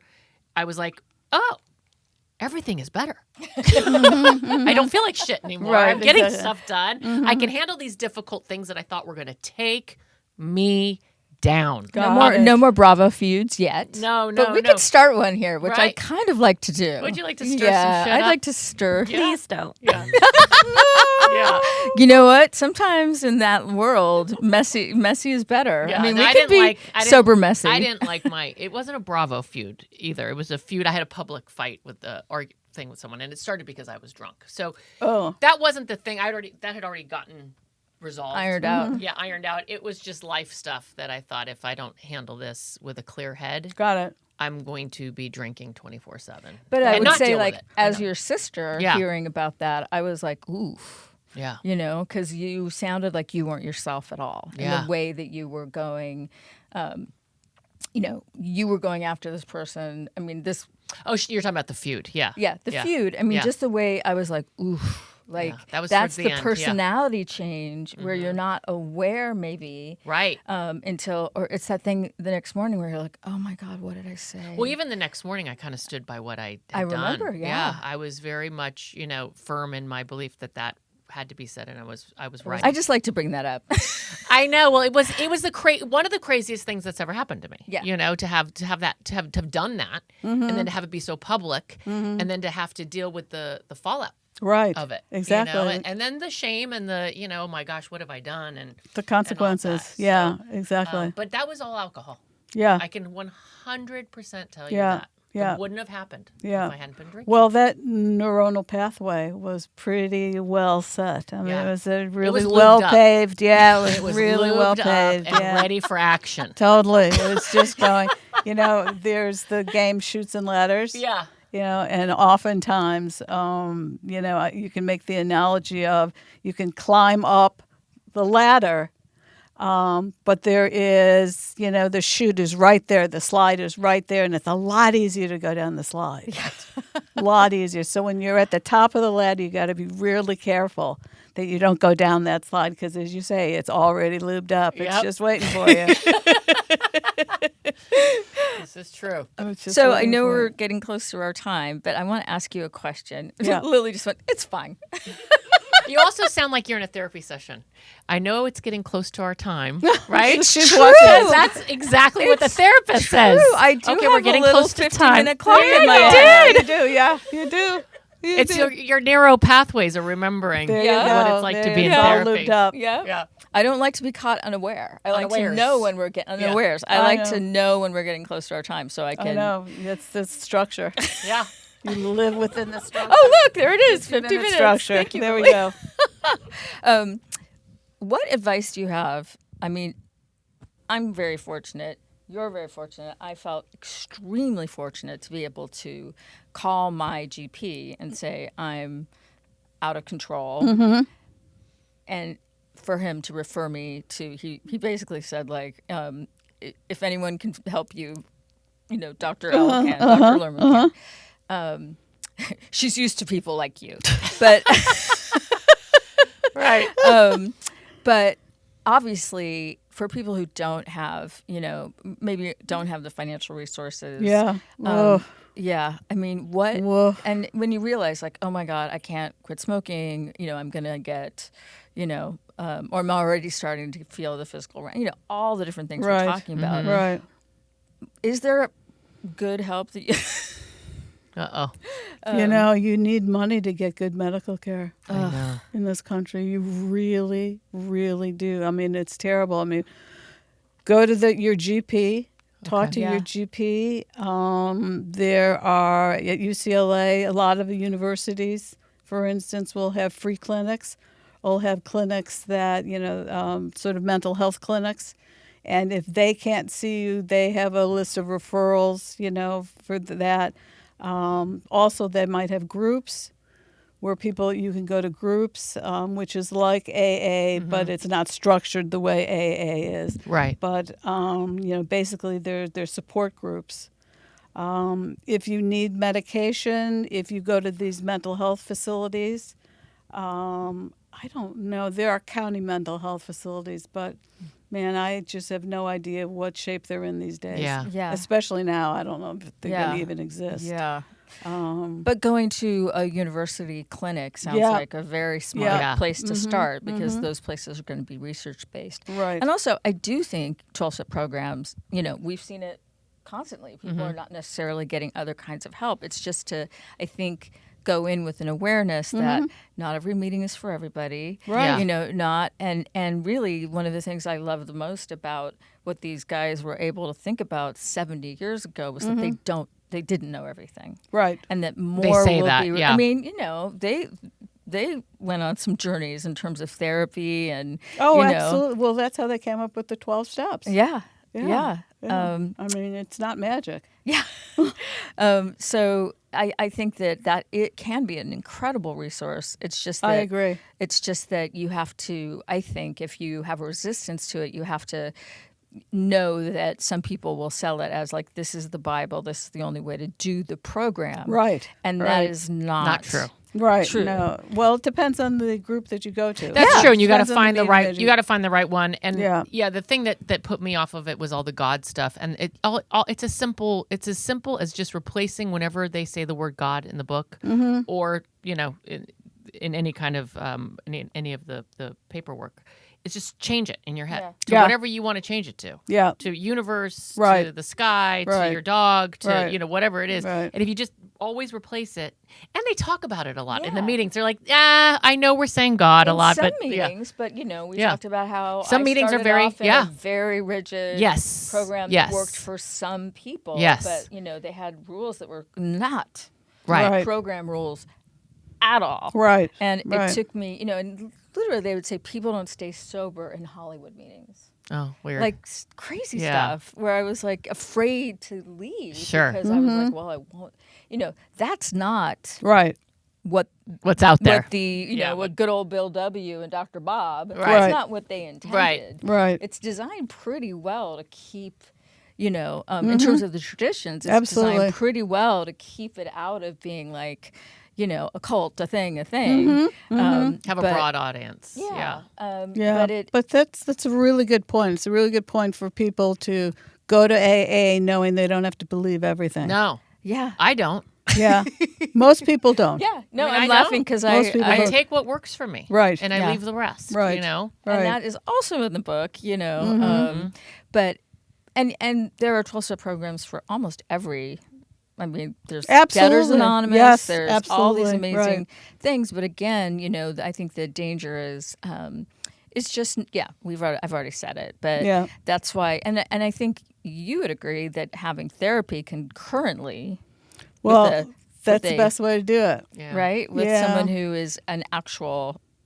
[SPEAKER 2] I was like, oh, everything is better. I don't feel like shit anymore.
[SPEAKER 3] Right,
[SPEAKER 2] I'm getting
[SPEAKER 3] exactly.
[SPEAKER 2] stuff done. I can handle these difficult things that I thought were going to take me down.
[SPEAKER 1] No more Bravo feuds yet.
[SPEAKER 2] No,
[SPEAKER 1] But we could start one here, which I
[SPEAKER 2] Right.
[SPEAKER 1] kind of like to do.
[SPEAKER 2] Would you like to stir
[SPEAKER 1] yeah,
[SPEAKER 2] some shit
[SPEAKER 1] I'd
[SPEAKER 2] up?
[SPEAKER 1] like to stir.
[SPEAKER 4] Please don't.
[SPEAKER 2] Yeah. Yeah.
[SPEAKER 1] You know what? Sometimes in that world, messy is better.
[SPEAKER 2] Yeah,
[SPEAKER 1] I mean,
[SPEAKER 2] no,
[SPEAKER 1] we
[SPEAKER 2] I
[SPEAKER 1] could
[SPEAKER 2] didn't
[SPEAKER 1] be
[SPEAKER 2] like- I didn't-
[SPEAKER 1] sober messy.
[SPEAKER 2] I didn't like it wasn't a Bravo feud either. It was a feud. I had a public fight with thing with someone, and it started because I was drunk. So that wasn't the thing. That had already gotten resolved.
[SPEAKER 1] Ironed out.
[SPEAKER 2] Yeah, ironed out. It was just life stuff that I thought if I don't handle this with a clear head,
[SPEAKER 3] Got it.
[SPEAKER 2] I'm going to be drinking 24/7.
[SPEAKER 1] But I
[SPEAKER 2] And
[SPEAKER 1] would
[SPEAKER 2] not
[SPEAKER 1] say,
[SPEAKER 2] deal with
[SPEAKER 1] like,
[SPEAKER 2] it. I
[SPEAKER 1] as
[SPEAKER 2] know.
[SPEAKER 1] your sister,
[SPEAKER 2] Yeah.
[SPEAKER 1] hearing about that, I was like, oof.
[SPEAKER 2] Yeah.
[SPEAKER 1] Because you sounded like you weren't yourself at all.
[SPEAKER 2] Yeah.
[SPEAKER 1] And the way that you were going, you were going after this person. I mean,
[SPEAKER 2] Oh, you're talking about the feud. Yeah.
[SPEAKER 1] the feud. I mean,
[SPEAKER 2] Yeah.
[SPEAKER 1] just the way I was like, oof. Like,
[SPEAKER 2] That was
[SPEAKER 1] that's
[SPEAKER 2] towards the
[SPEAKER 1] the
[SPEAKER 2] end, yeah.
[SPEAKER 1] personality change where you're not aware, maybe.
[SPEAKER 2] Right.
[SPEAKER 1] Or it's that thing the next morning where you're like, oh my God, what did I say?
[SPEAKER 2] Well, even the next morning, I kind of stood by what I had done.
[SPEAKER 1] remember, yeah.
[SPEAKER 2] I was very much, firm in my belief that had to be said, and I was right.
[SPEAKER 1] I just like to bring that up.
[SPEAKER 2] I know. Well, it was one of the craziest things that's ever happened to me.
[SPEAKER 1] Yeah.
[SPEAKER 2] To have done that, and then to have it be so public, and then to have to deal with the fallout
[SPEAKER 3] Right.
[SPEAKER 2] of it.
[SPEAKER 3] Exactly.
[SPEAKER 2] And then the shame and the oh my gosh, what have I done? And
[SPEAKER 3] The consequences.
[SPEAKER 2] that.
[SPEAKER 3] Yeah,
[SPEAKER 2] So,
[SPEAKER 3] exactly.
[SPEAKER 2] but that was all alcohol.
[SPEAKER 3] Yeah.
[SPEAKER 2] I can 100% tell you
[SPEAKER 3] Yeah,
[SPEAKER 2] that.
[SPEAKER 3] yeah.
[SPEAKER 2] It wouldn't have happened
[SPEAKER 3] Yeah.
[SPEAKER 2] if I hadn't been drinking.
[SPEAKER 3] Well, that neuronal pathway was pretty well set. I mean,
[SPEAKER 2] Yeah.
[SPEAKER 3] it was a really
[SPEAKER 2] lubed
[SPEAKER 3] well
[SPEAKER 2] up.
[SPEAKER 3] paved. Yeah, it was,
[SPEAKER 2] It was
[SPEAKER 3] really
[SPEAKER 2] lubed
[SPEAKER 3] well
[SPEAKER 2] up
[SPEAKER 3] paved.
[SPEAKER 2] and
[SPEAKER 3] Yeah.
[SPEAKER 2] ready for action.
[SPEAKER 3] Totally. It was just going, there's the game Chutes and Ladders.
[SPEAKER 2] Yeah.
[SPEAKER 3] And oftentimes, you can make the analogy of you can climb up the ladder, but there is, the chute is right there, the slide is right there, and it's a lot easier to go down the slide. A lot easier. So when you're at the top of the ladder, you got to be really careful that you don't go down that slide because, as you say, it's already lubed up. It's
[SPEAKER 2] Yep.
[SPEAKER 3] just waiting for you.
[SPEAKER 2] This is true.
[SPEAKER 3] It's just
[SPEAKER 1] So I
[SPEAKER 3] waiting
[SPEAKER 1] know
[SPEAKER 3] for
[SPEAKER 1] we're
[SPEAKER 3] you.
[SPEAKER 1] getting close to our time, but I want to ask you a question.
[SPEAKER 3] Yeah.
[SPEAKER 1] Lily just went, it's fine.
[SPEAKER 2] You also sound like you're in a therapy session. I know it's getting close to our time, right?
[SPEAKER 3] She's
[SPEAKER 1] True.
[SPEAKER 3] watching.
[SPEAKER 2] Because that's exactly what the therapist says.
[SPEAKER 1] I do
[SPEAKER 2] Okay,
[SPEAKER 1] have
[SPEAKER 2] we're getting
[SPEAKER 1] a little
[SPEAKER 2] close to
[SPEAKER 1] 15-minute
[SPEAKER 2] time.
[SPEAKER 1] clock
[SPEAKER 2] Yeah,
[SPEAKER 1] in my
[SPEAKER 2] you
[SPEAKER 1] head.
[SPEAKER 3] You do, yeah. You do. You
[SPEAKER 2] It's
[SPEAKER 3] do.
[SPEAKER 2] your narrow pathways are remembering
[SPEAKER 3] There
[SPEAKER 1] Yeah.
[SPEAKER 3] you
[SPEAKER 2] what
[SPEAKER 3] go.
[SPEAKER 2] it's like to
[SPEAKER 3] There
[SPEAKER 2] be
[SPEAKER 3] you
[SPEAKER 2] in
[SPEAKER 3] go. All
[SPEAKER 2] therapy.
[SPEAKER 3] lubed up.
[SPEAKER 1] Yeah.
[SPEAKER 2] Yeah.
[SPEAKER 1] I don't like to be caught unaware. I like to
[SPEAKER 2] Unawares.
[SPEAKER 1] know when we're getting unawares. I
[SPEAKER 3] I
[SPEAKER 1] like
[SPEAKER 3] know.
[SPEAKER 1] to know when we're getting close to our time so I
[SPEAKER 3] I
[SPEAKER 1] can.
[SPEAKER 3] know. It's the structure.
[SPEAKER 2] Yeah.
[SPEAKER 3] You live within the structure.
[SPEAKER 1] Oh, look, there it is. 50
[SPEAKER 3] 50-minute
[SPEAKER 1] minutes.
[SPEAKER 3] structure.
[SPEAKER 1] Thank you,
[SPEAKER 3] there we
[SPEAKER 1] Lily.
[SPEAKER 3] go.
[SPEAKER 1] What advice do you have? I mean, I'm very fortunate. You're very fortunate. I felt extremely fortunate to be able to call my GP and say, I'm out of control.
[SPEAKER 3] Mm-hmm.
[SPEAKER 1] And for him to refer me to, he basically said, like, if anyone can help you, Dr. L can, Dr. Lerman can. She's used to people like you. But
[SPEAKER 2] Right.
[SPEAKER 1] but obviously, for people who don't have, maybe don't have the financial resources.
[SPEAKER 3] Yeah. Whoa.
[SPEAKER 1] Yeah. I mean, what?
[SPEAKER 3] Whoa.
[SPEAKER 1] And when you realize, like, oh my God, I can't quit smoking. I'm gonna get, or I'm already starting to feel the physical, all the different things
[SPEAKER 3] Right.
[SPEAKER 1] we're talking about.
[SPEAKER 3] Right.
[SPEAKER 1] Is there good help that you?
[SPEAKER 3] You need money to get good medical care
[SPEAKER 2] I know.
[SPEAKER 3] in this country. You really, really do. I mean, it's terrible. I mean, go to your GP, talk to
[SPEAKER 1] Yeah.
[SPEAKER 3] your GP. There are, at UCLA, a lot of the universities, for instance, will have free clinics. Will have clinics that, sort of mental health clinics. And if they can't see you, they have a list of referrals, for that. Also, they might have groups where you can go to groups, which is like AA, but it's not structured the way AA is.
[SPEAKER 2] Right.
[SPEAKER 3] But, basically they're support groups. If you need medication, if you go to these mental health facilities, I don't know. There are county mental health facilities, but man, I just have no idea what shape they're in these days.
[SPEAKER 2] Yeah.
[SPEAKER 1] Yeah.
[SPEAKER 3] Especially now, I don't know if they're going
[SPEAKER 1] Yeah.
[SPEAKER 3] to even exist.
[SPEAKER 1] Yeah. But going to a university clinic sounds
[SPEAKER 3] Yeah.
[SPEAKER 1] like a very smart
[SPEAKER 2] Yeah.
[SPEAKER 1] place to start, because those places are going to be research based.
[SPEAKER 3] Right.
[SPEAKER 1] And also, I do think 12-step programs, we've seen it constantly. People are not necessarily getting other kinds of help. It's just to, I think, go in with an awareness that not every meeting is for everybody.
[SPEAKER 3] Right.
[SPEAKER 2] Yeah.
[SPEAKER 1] And really one of the things I love the most about what these guys were able to think about 70 years ago was that they didn't know everything.
[SPEAKER 3] Right.
[SPEAKER 1] And that more
[SPEAKER 2] say
[SPEAKER 1] will
[SPEAKER 2] that,
[SPEAKER 1] be.
[SPEAKER 2] yeah.
[SPEAKER 1] I mean, they went on some journeys in terms of therapy and.
[SPEAKER 3] Oh, absolutely. Well, that's how they came up with the 12 steps.
[SPEAKER 1] Yeah.
[SPEAKER 3] Yeah.
[SPEAKER 1] Yeah.
[SPEAKER 3] Yeah. I mean, it's not magic.
[SPEAKER 1] Yeah. So I think that it can be an incredible resource. It's just that
[SPEAKER 3] I agree.
[SPEAKER 1] It's just that you have to. I think if you have a resistance to it, you have to know that some people will sell it as like, this is the Bible. This is the only way to do the program.
[SPEAKER 3] Right.
[SPEAKER 1] And that
[SPEAKER 3] Right.
[SPEAKER 1] is not
[SPEAKER 2] Not true.
[SPEAKER 3] Right.
[SPEAKER 1] True.
[SPEAKER 3] No. Well, it depends on the group that you go to.
[SPEAKER 2] That's true, and you got to
[SPEAKER 3] Depends on
[SPEAKER 2] find the
[SPEAKER 3] meeting
[SPEAKER 2] right.
[SPEAKER 3] that
[SPEAKER 2] You got to find the right one, and
[SPEAKER 3] Yeah.
[SPEAKER 2] the thing that put me off of it was all the God stuff, and it's as simple as just replacing whenever they say the word God in the book, or in any kind of any of the paperwork. It's just change it in your head to
[SPEAKER 3] Yeah.
[SPEAKER 2] whatever you want to change it to.
[SPEAKER 3] Yeah.
[SPEAKER 2] To universe,
[SPEAKER 3] Right.
[SPEAKER 2] to the sky, to
[SPEAKER 3] Right.
[SPEAKER 2] your dog, to
[SPEAKER 3] Right.
[SPEAKER 2] whatever it is.
[SPEAKER 3] Right.
[SPEAKER 2] And if you just always replace it, and they talk about it a lot in the
[SPEAKER 1] Yeah.
[SPEAKER 2] meetings. They're like, I know we're saying God a
[SPEAKER 1] in
[SPEAKER 2] lot,
[SPEAKER 1] some
[SPEAKER 2] but
[SPEAKER 1] meetings, but we
[SPEAKER 2] Yeah.
[SPEAKER 1] talked about how
[SPEAKER 2] Some
[SPEAKER 1] I
[SPEAKER 2] meetings are
[SPEAKER 1] started
[SPEAKER 2] very-
[SPEAKER 1] off in
[SPEAKER 2] yeah.
[SPEAKER 1] a very rigid
[SPEAKER 2] Yes.
[SPEAKER 1] program
[SPEAKER 2] Yes.
[SPEAKER 1] that worked for some people.
[SPEAKER 2] Yes.
[SPEAKER 1] But they had rules that were not
[SPEAKER 2] right.
[SPEAKER 3] Right.
[SPEAKER 1] program rules at all.
[SPEAKER 3] Right.
[SPEAKER 1] And
[SPEAKER 3] Right.
[SPEAKER 1] it took me, and literally they would say people don't stay sober in Hollywood meetings.
[SPEAKER 2] Oh, weird.
[SPEAKER 1] Like crazy
[SPEAKER 2] Yeah.
[SPEAKER 1] stuff where I was like afraid to leave
[SPEAKER 2] Sure.
[SPEAKER 1] because I was like, well, I won't. That's not
[SPEAKER 3] Right.
[SPEAKER 1] what
[SPEAKER 2] what's out there?
[SPEAKER 1] what the
[SPEAKER 2] Yeah,
[SPEAKER 1] what good old Bill W. and Dr. Bob.
[SPEAKER 2] Right.
[SPEAKER 1] That's not what they intended.
[SPEAKER 2] Right.
[SPEAKER 3] Right.
[SPEAKER 1] It's designed pretty well to keep, in terms of the traditions. It's
[SPEAKER 3] Absolutely.
[SPEAKER 1] designed pretty well to keep it out of being like, a cult, a thing.
[SPEAKER 2] Have a
[SPEAKER 1] but-
[SPEAKER 2] broad audience. Yeah.
[SPEAKER 3] Yeah.
[SPEAKER 1] But
[SPEAKER 3] that's a really good point. It's a really good point for people to go to AA knowing they don't have to believe everything.
[SPEAKER 2] No,
[SPEAKER 1] yeah.
[SPEAKER 2] I don't.
[SPEAKER 3] Yeah. Most people don't.
[SPEAKER 1] Yeah. No,
[SPEAKER 2] I mean, I
[SPEAKER 1] I'm
[SPEAKER 2] know.
[SPEAKER 1] laughing because
[SPEAKER 3] Most people
[SPEAKER 2] I
[SPEAKER 3] don't.
[SPEAKER 2] take what works for me.
[SPEAKER 3] Right.
[SPEAKER 2] And I
[SPEAKER 1] Yeah.
[SPEAKER 2] leave the rest.
[SPEAKER 3] Right.
[SPEAKER 1] And
[SPEAKER 3] Right.
[SPEAKER 1] that is also in the book, but and there are 12-step programs for almost every. I mean, there's
[SPEAKER 3] Absolutely.
[SPEAKER 1] Debtors Anonymous.
[SPEAKER 3] Yes,
[SPEAKER 1] there's all these
[SPEAKER 3] absolutely.
[SPEAKER 1] amazing
[SPEAKER 3] Right.
[SPEAKER 1] things, but again, I think the danger is, it's just I've already said it, but
[SPEAKER 3] Yeah.
[SPEAKER 1] that's why, and I think you would agree that having therapy concurrently
[SPEAKER 3] Well,
[SPEAKER 1] with a
[SPEAKER 3] That's the best way to do it.
[SPEAKER 2] Yeah.
[SPEAKER 1] right? With
[SPEAKER 3] Yeah.
[SPEAKER 1] someone who is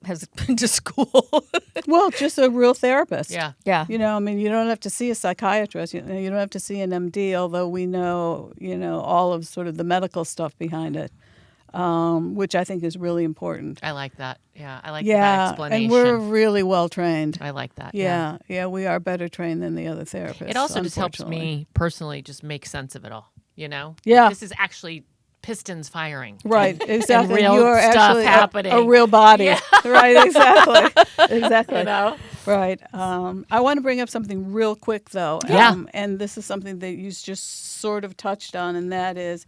[SPEAKER 1] has been to school.
[SPEAKER 3] Well, just a real therapist.
[SPEAKER 2] Yeah.
[SPEAKER 1] Yeah.
[SPEAKER 3] You know, I mean, you don't have to see a psychiatrist. You don't have to see an MD, although we know, all of sort of the medical stuff behind it, which I think is really important.
[SPEAKER 2] I like that. Yeah. I like that
[SPEAKER 3] Yeah,
[SPEAKER 2] explanation.
[SPEAKER 3] and we're really well trained.
[SPEAKER 2] I like that.
[SPEAKER 3] Yeah, we are better trained than the other therapists.
[SPEAKER 2] It also just helps
[SPEAKER 3] unfortunately.
[SPEAKER 2] me personally just make sense of it all,
[SPEAKER 3] Yeah.
[SPEAKER 2] This is actually pistons firing.
[SPEAKER 3] Right, exactly.
[SPEAKER 2] real
[SPEAKER 3] You are
[SPEAKER 2] stuff
[SPEAKER 3] actually
[SPEAKER 2] happening.
[SPEAKER 3] a real body. Right, exactly. Exactly. Right. I want to bring up something real quick, though.
[SPEAKER 2] Yeah.
[SPEAKER 3] And this is something that you just sort of touched on, and that is,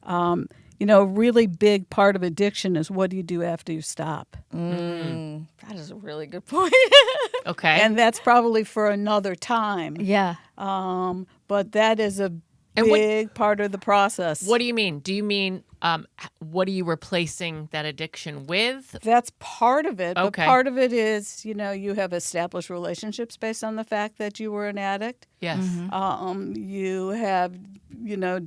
[SPEAKER 3] a really big part of addiction is what do you do after you stop?
[SPEAKER 1] That is a really good point.
[SPEAKER 2] Okay.
[SPEAKER 3] And that's probably for another time.
[SPEAKER 1] Yeah.
[SPEAKER 3] But that is a
[SPEAKER 2] And what-
[SPEAKER 3] big part of the process.
[SPEAKER 2] What do you mean? Do you mean what are you replacing that addiction with?
[SPEAKER 3] That's part of it.
[SPEAKER 2] Okay.
[SPEAKER 3] But part of it is, you have established relationships based on the fact that you were an addict.
[SPEAKER 2] Yes.
[SPEAKER 3] You have,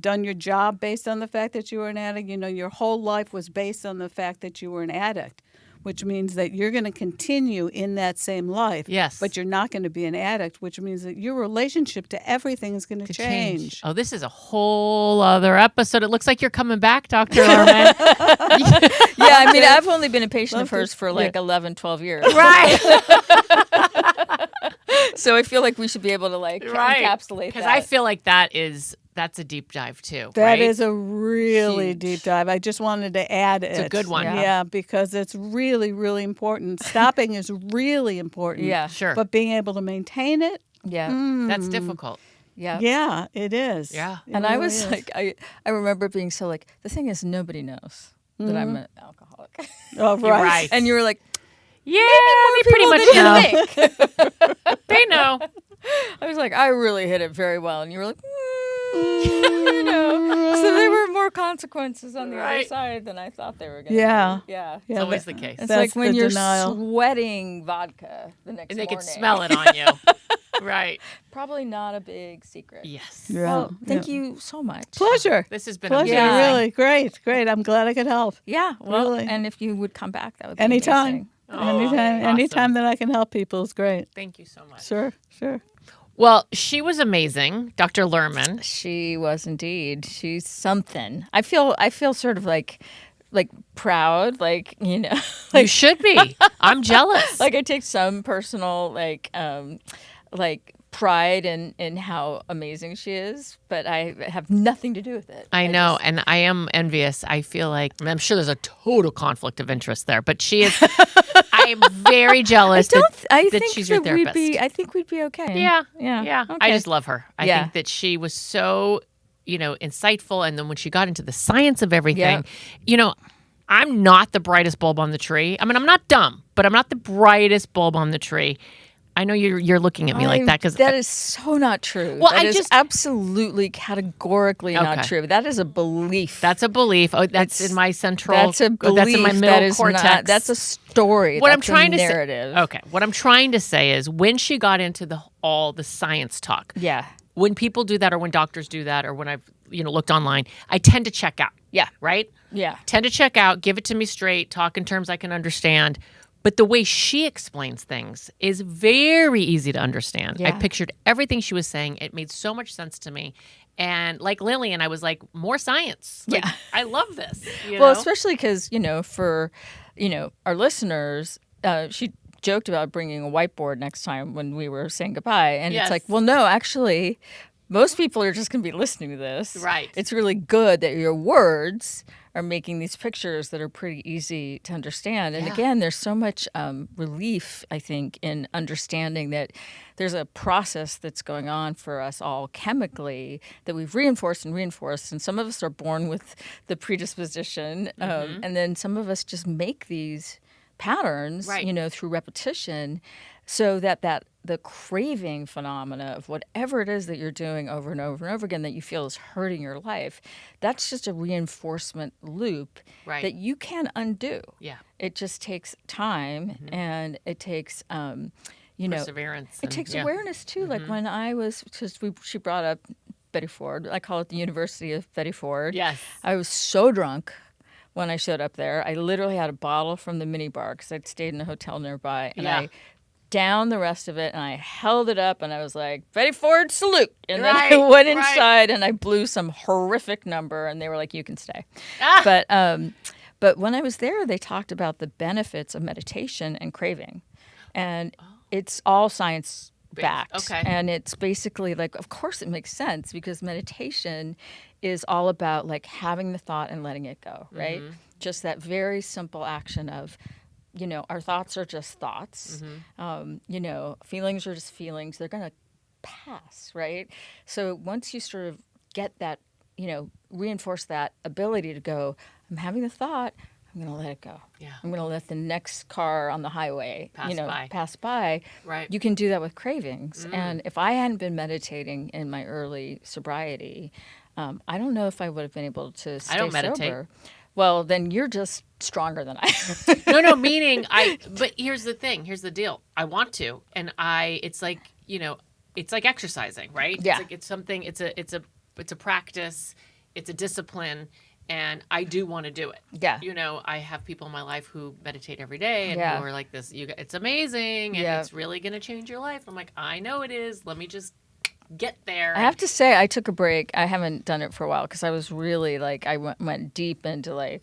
[SPEAKER 3] done your job based on the fact that you were an addict. Your whole life was based on the fact that you were an addict, which means that you're going to continue in that same life.
[SPEAKER 2] Yes.
[SPEAKER 3] But you're not going to be an addict, which means that your relationship to everything is going to change.
[SPEAKER 2] Oh, this is a whole other episode. It looks like you're coming back, Dr. Lerman.
[SPEAKER 1] Yeah, I mean, I've only been a patient of hers for like 11, 12 years.
[SPEAKER 2] Right.
[SPEAKER 1] So I feel like we should be able to encapsulate
[SPEAKER 2] Because
[SPEAKER 1] that.
[SPEAKER 2] I feel like that's a deep dive too.
[SPEAKER 3] That
[SPEAKER 2] right?
[SPEAKER 3] is a really
[SPEAKER 2] Huge.
[SPEAKER 3] deep dive. I just wanted to add it.
[SPEAKER 2] It's a good one.
[SPEAKER 3] Yeah, because it's really, really important. Stopping is really important.
[SPEAKER 1] Yeah.
[SPEAKER 2] Sure.
[SPEAKER 3] But being able to maintain it,
[SPEAKER 1] Yeah.
[SPEAKER 2] That's difficult.
[SPEAKER 1] Yeah.
[SPEAKER 3] yeah, it is.
[SPEAKER 2] Yeah.
[SPEAKER 3] It
[SPEAKER 1] And I
[SPEAKER 3] really
[SPEAKER 1] was
[SPEAKER 3] is.
[SPEAKER 1] like, I remember being so like, the thing is, nobody knows that I'm an alcoholic.
[SPEAKER 3] Oh,
[SPEAKER 2] You're right.
[SPEAKER 1] And you were like,
[SPEAKER 2] Yeah, they pretty much
[SPEAKER 1] people
[SPEAKER 2] know.
[SPEAKER 1] didn't think.
[SPEAKER 2] They know.
[SPEAKER 1] I was like, I really hit it very well. And you were like, So there were more consequences on the other
[SPEAKER 2] Right.
[SPEAKER 1] side than I thought they were going to
[SPEAKER 3] Yeah.
[SPEAKER 1] be. Yeah.
[SPEAKER 3] Yeah,
[SPEAKER 2] It's always
[SPEAKER 3] that-
[SPEAKER 2] the case.
[SPEAKER 1] It's
[SPEAKER 3] That's
[SPEAKER 1] like when
[SPEAKER 3] the
[SPEAKER 1] you're
[SPEAKER 3] denial.
[SPEAKER 1] sweating vodka the next
[SPEAKER 2] And they
[SPEAKER 1] morning.
[SPEAKER 2] can smell it on you. Right.
[SPEAKER 1] Probably not a big secret.
[SPEAKER 2] Yes.
[SPEAKER 3] Yeah.
[SPEAKER 1] Well, thank
[SPEAKER 3] yeah.
[SPEAKER 1] you so much.
[SPEAKER 3] Pleasure.
[SPEAKER 2] This has been
[SPEAKER 3] Pleasure.
[SPEAKER 2] amazing.
[SPEAKER 1] Yeah.
[SPEAKER 3] Really great. I'm glad I could help.
[SPEAKER 1] Yeah. Well,
[SPEAKER 3] Really.
[SPEAKER 1] and if you would come back, that would be
[SPEAKER 3] Anytime.
[SPEAKER 1] amazing.
[SPEAKER 3] Anytime.
[SPEAKER 2] awesome.
[SPEAKER 3] Anytime that I can help people is great.
[SPEAKER 2] Thank you so much.
[SPEAKER 3] Sure.
[SPEAKER 2] Well, she was amazing, Dr. Lerman.
[SPEAKER 1] She was indeed. She's something. I feel sort of like proud,
[SPEAKER 2] You should be. I'm jealous.
[SPEAKER 1] like I take some personal pride in how amazing she is, but I have nothing to do with it.
[SPEAKER 2] I know, and I am envious. I feel like I'm sure there's a total conflict of interest there, but she is. I am very jealous
[SPEAKER 1] I
[SPEAKER 2] that
[SPEAKER 1] think
[SPEAKER 2] she's your
[SPEAKER 1] that we'd
[SPEAKER 2] therapist.
[SPEAKER 1] I think we'd be okay.
[SPEAKER 2] Yeah,
[SPEAKER 1] Yeah.
[SPEAKER 2] I
[SPEAKER 1] Okay.
[SPEAKER 2] just love her. I
[SPEAKER 1] Yeah.
[SPEAKER 2] think that she was so, insightful, and then when she got into the science of everything, I'm not the brightest bulb on the tree. I mean, I'm not dumb, but I'm not the brightest bulb on the tree. I know you're looking at me like that because
[SPEAKER 1] that is so not true.
[SPEAKER 2] Well,
[SPEAKER 1] That
[SPEAKER 2] I
[SPEAKER 1] is
[SPEAKER 2] just-
[SPEAKER 1] absolutely categorically not
[SPEAKER 2] Okay.
[SPEAKER 1] true. That is a belief.
[SPEAKER 2] that's a belief. Oh, that's
[SPEAKER 1] It's-
[SPEAKER 2] in my central.
[SPEAKER 1] That's a belief.
[SPEAKER 2] That's in my middle
[SPEAKER 1] that is
[SPEAKER 2] cortex.
[SPEAKER 1] Not, that's a story.
[SPEAKER 2] What I'm
[SPEAKER 1] That's
[SPEAKER 2] trying
[SPEAKER 1] a
[SPEAKER 2] to
[SPEAKER 1] narrative.
[SPEAKER 2] say. Okay, what I'm trying to say is when she got into all the science talk.
[SPEAKER 1] Yeah.
[SPEAKER 2] When people do that, or when doctors do that, or when I've looked online, I tend to check out.
[SPEAKER 1] Yeah.
[SPEAKER 2] Right.
[SPEAKER 1] Yeah.
[SPEAKER 2] Tend to check out. Give it to me straight. Talk in terms I can understand. But the way she explains things is very easy to understand. I
[SPEAKER 1] Yeah.
[SPEAKER 2] pictured everything she was saying. It made so much sense to me. And like Lillian, I was like, more science. Like,
[SPEAKER 1] Yeah.
[SPEAKER 2] I love this.
[SPEAKER 1] Well, especially because, for, our listeners, she joked about bringing a whiteboard next time when we were saying goodbye. And
[SPEAKER 2] Yes.
[SPEAKER 1] it's like, well, no, actually, most people are just going to be listening to this.
[SPEAKER 2] Right.
[SPEAKER 1] It's really good that your words are making these pictures that are pretty easy to understand. And
[SPEAKER 2] Yeah.
[SPEAKER 1] again, there's so much relief, I think, in understanding that there's a process that's going on for us all chemically that we've reinforced. And some of us are born with the predisposition. And then some of us just make these patterns,
[SPEAKER 2] Right.
[SPEAKER 1] through repetition, so that the craving phenomena of whatever it is that you're doing over and over and over again that you feel is hurting your life, that's just a reinforcement loop
[SPEAKER 2] Right.
[SPEAKER 1] that you can undo.
[SPEAKER 2] Yeah.
[SPEAKER 1] It just takes time and it takes,
[SPEAKER 2] Perseverance.
[SPEAKER 1] it takes awareness too. Like when I was, she brought up Betty Ford. I call it the University of Betty Ford.
[SPEAKER 2] Yes.
[SPEAKER 1] I was so drunk when I showed up there. I literally had a bottle from the minibar because I'd stayed in a hotel nearby, and I downed the rest of it, and I held it up, and I was like, Betty Ford, salute. And then I went inside, and I blew some horrific number, and they were like, you can stay. But when I was there, they talked about the benefits of meditation and craving. And it's all science backed.
[SPEAKER 2] Okay.
[SPEAKER 1] And it's basically like, of course it makes sense because meditation is all about like having the thought and letting it go, right? Just that very simple action of, our thoughts are just thoughts. Feelings are just feelings. They're going to pass, right? So once you sort of get that, reinforce that ability to go, I'm having the thought, I'm going to let it go.
[SPEAKER 2] Yeah.
[SPEAKER 1] I'm going to let the next car on the highway, pass by.
[SPEAKER 2] Right.
[SPEAKER 1] You can do that with cravings. And if I hadn't been meditating in my early sobriety, I don't know if I would have been able to stay
[SPEAKER 2] I don't meditate.
[SPEAKER 1] sober. Well, then you're just stronger than I am.
[SPEAKER 2] No, meaning but here's the thing. Here's the deal. I want to. And it's like, it's like exercising, right?
[SPEAKER 1] Yeah.
[SPEAKER 2] It's like, it's something, it's a practice, it's a discipline. And I do want to do it.
[SPEAKER 1] Yeah.
[SPEAKER 2] I have people in my life who meditate every day and who are like this, it's amazing and it's really going to change your life. I'm like, I know it is. Let me just get there.
[SPEAKER 1] I have to say, I took a break. I haven't done it for a while because I was really like, I went deep into like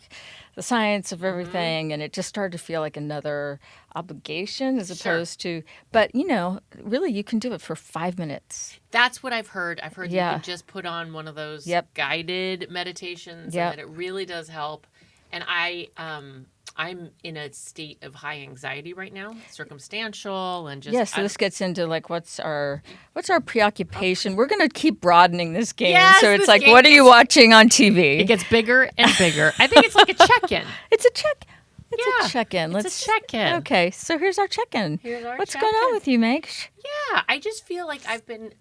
[SPEAKER 1] the science of everything, and it just started to feel like another obligation as opposed to, but really you can do it for 5 minutes.
[SPEAKER 2] That's what I've heard. I've heard you can just put on one of those guided meditations and that it really does help. And I'm in a state of high anxiety right now, circumstantial and just.
[SPEAKER 1] So this gets into like what's our preoccupation. We're going to keep broadening this game.
[SPEAKER 2] Yes,
[SPEAKER 1] so it's like, what are you watching on TV?
[SPEAKER 2] It gets bigger and bigger. I think it's like a check-in.
[SPEAKER 1] It's a check-in.
[SPEAKER 2] It's a check-in.
[SPEAKER 1] Okay, so here's our check-in. What's going on with you, Meg?
[SPEAKER 2] Yeah, I just feel like I've been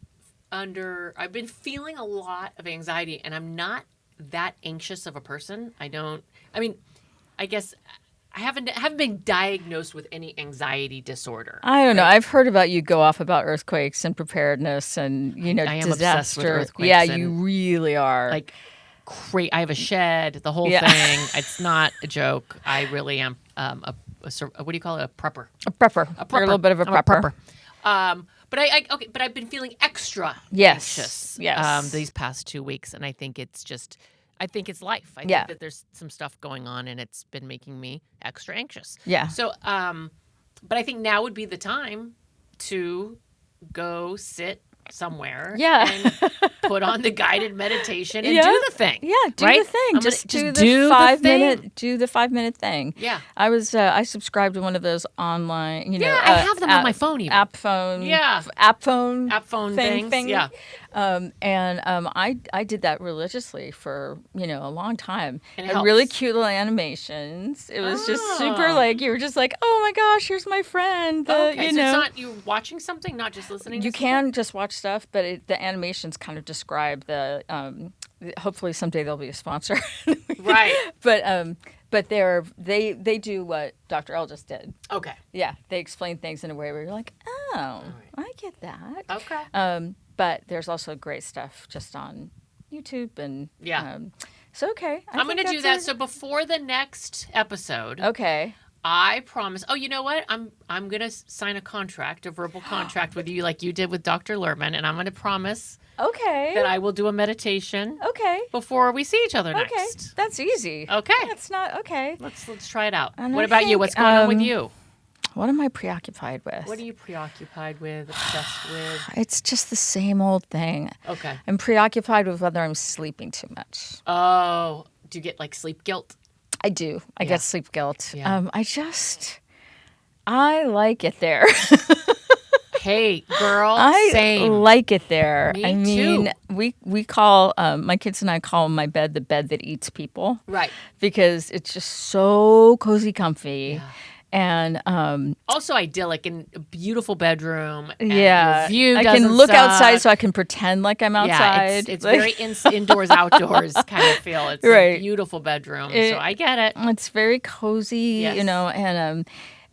[SPEAKER 2] feeling a lot of anxiety, and I'm not that anxious of a person. I guess I haven't been diagnosed with any anxiety disaster.
[SPEAKER 1] I don't know. I've heard about you go off about earthquakes and preparedness and
[SPEAKER 2] I am
[SPEAKER 1] disaster.
[SPEAKER 2] obsessed with earthquakes.
[SPEAKER 1] Yeah, you really are.
[SPEAKER 2] Like I have a shed, the whole thing. It's not a joke. I really am what do you call it? A prepper.
[SPEAKER 1] A prepper. You're a little bit of a prepper.
[SPEAKER 2] But I've been feeling extra anxious these past 2 weeks, and I think it's life. I think that there's some stuff going on, and it's been making me extra anxious.
[SPEAKER 1] Yeah.
[SPEAKER 2] So, but I think now would be the time to go sit somewhere and put on the guided meditation and do the thing.
[SPEAKER 1] Yeah, do the thing. Just do the 5-minute thing.
[SPEAKER 2] Yeah.
[SPEAKER 1] I subscribed to one of those online,
[SPEAKER 2] I have them on my phone even.
[SPEAKER 1] App phone thing.
[SPEAKER 2] Yeah.
[SPEAKER 1] I did that religiously for, a long time.
[SPEAKER 2] And
[SPEAKER 1] had really cute little animations. It was just super like, you were just like, oh my gosh, here's my friend.
[SPEAKER 2] So it's not you watching something, not just listening to
[SPEAKER 1] You can just watch stuff, but the animations kind of describe the, hopefully someday there'll be a sponsor.
[SPEAKER 2] Right.
[SPEAKER 1] But they do what Dr. L just did.
[SPEAKER 2] Okay.
[SPEAKER 1] Yeah. They explain things in a way where you're like, oh, I get that.
[SPEAKER 2] Okay.
[SPEAKER 1] But there's also great stuff just on YouTube and so okay.
[SPEAKER 2] I'm going to do that. So before the next episode, I promise. Oh, you know what? I'm going to sign a verbal contract with you, like you did with Dr. Lerman, and I'm going to promise. That I will do a meditation. Before we see each other next.
[SPEAKER 1] That's easy.
[SPEAKER 2] Okay.
[SPEAKER 1] That's not okay.
[SPEAKER 2] Let's try it out.
[SPEAKER 1] And
[SPEAKER 2] what about you? What's going on with you?
[SPEAKER 1] What am I preoccupied with?
[SPEAKER 2] What are you preoccupied with, obsessed with?
[SPEAKER 1] It's just the same old thing.
[SPEAKER 2] Okay.
[SPEAKER 1] I'm preoccupied with whether I'm sleeping too much.
[SPEAKER 2] Oh, do you get like sleep guilt?
[SPEAKER 1] I do. I get sleep guilt.
[SPEAKER 2] Yeah.
[SPEAKER 1] I like it there.
[SPEAKER 2] Hey, girl,
[SPEAKER 1] I like it there.
[SPEAKER 2] Me too.
[SPEAKER 1] We call, my kids and I call my bed the bed that eats people.
[SPEAKER 2] Right.
[SPEAKER 1] Because it's just so cozy, comfy.
[SPEAKER 2] Yeah.
[SPEAKER 1] And
[SPEAKER 2] also idyllic and a beautiful bedroom. And
[SPEAKER 1] your view I can look outside so I can pretend like I'm outside.
[SPEAKER 2] Yeah, it's very indoors, outdoors kind of feel. It's a beautiful bedroom, so I get it.
[SPEAKER 1] It's very cozy, and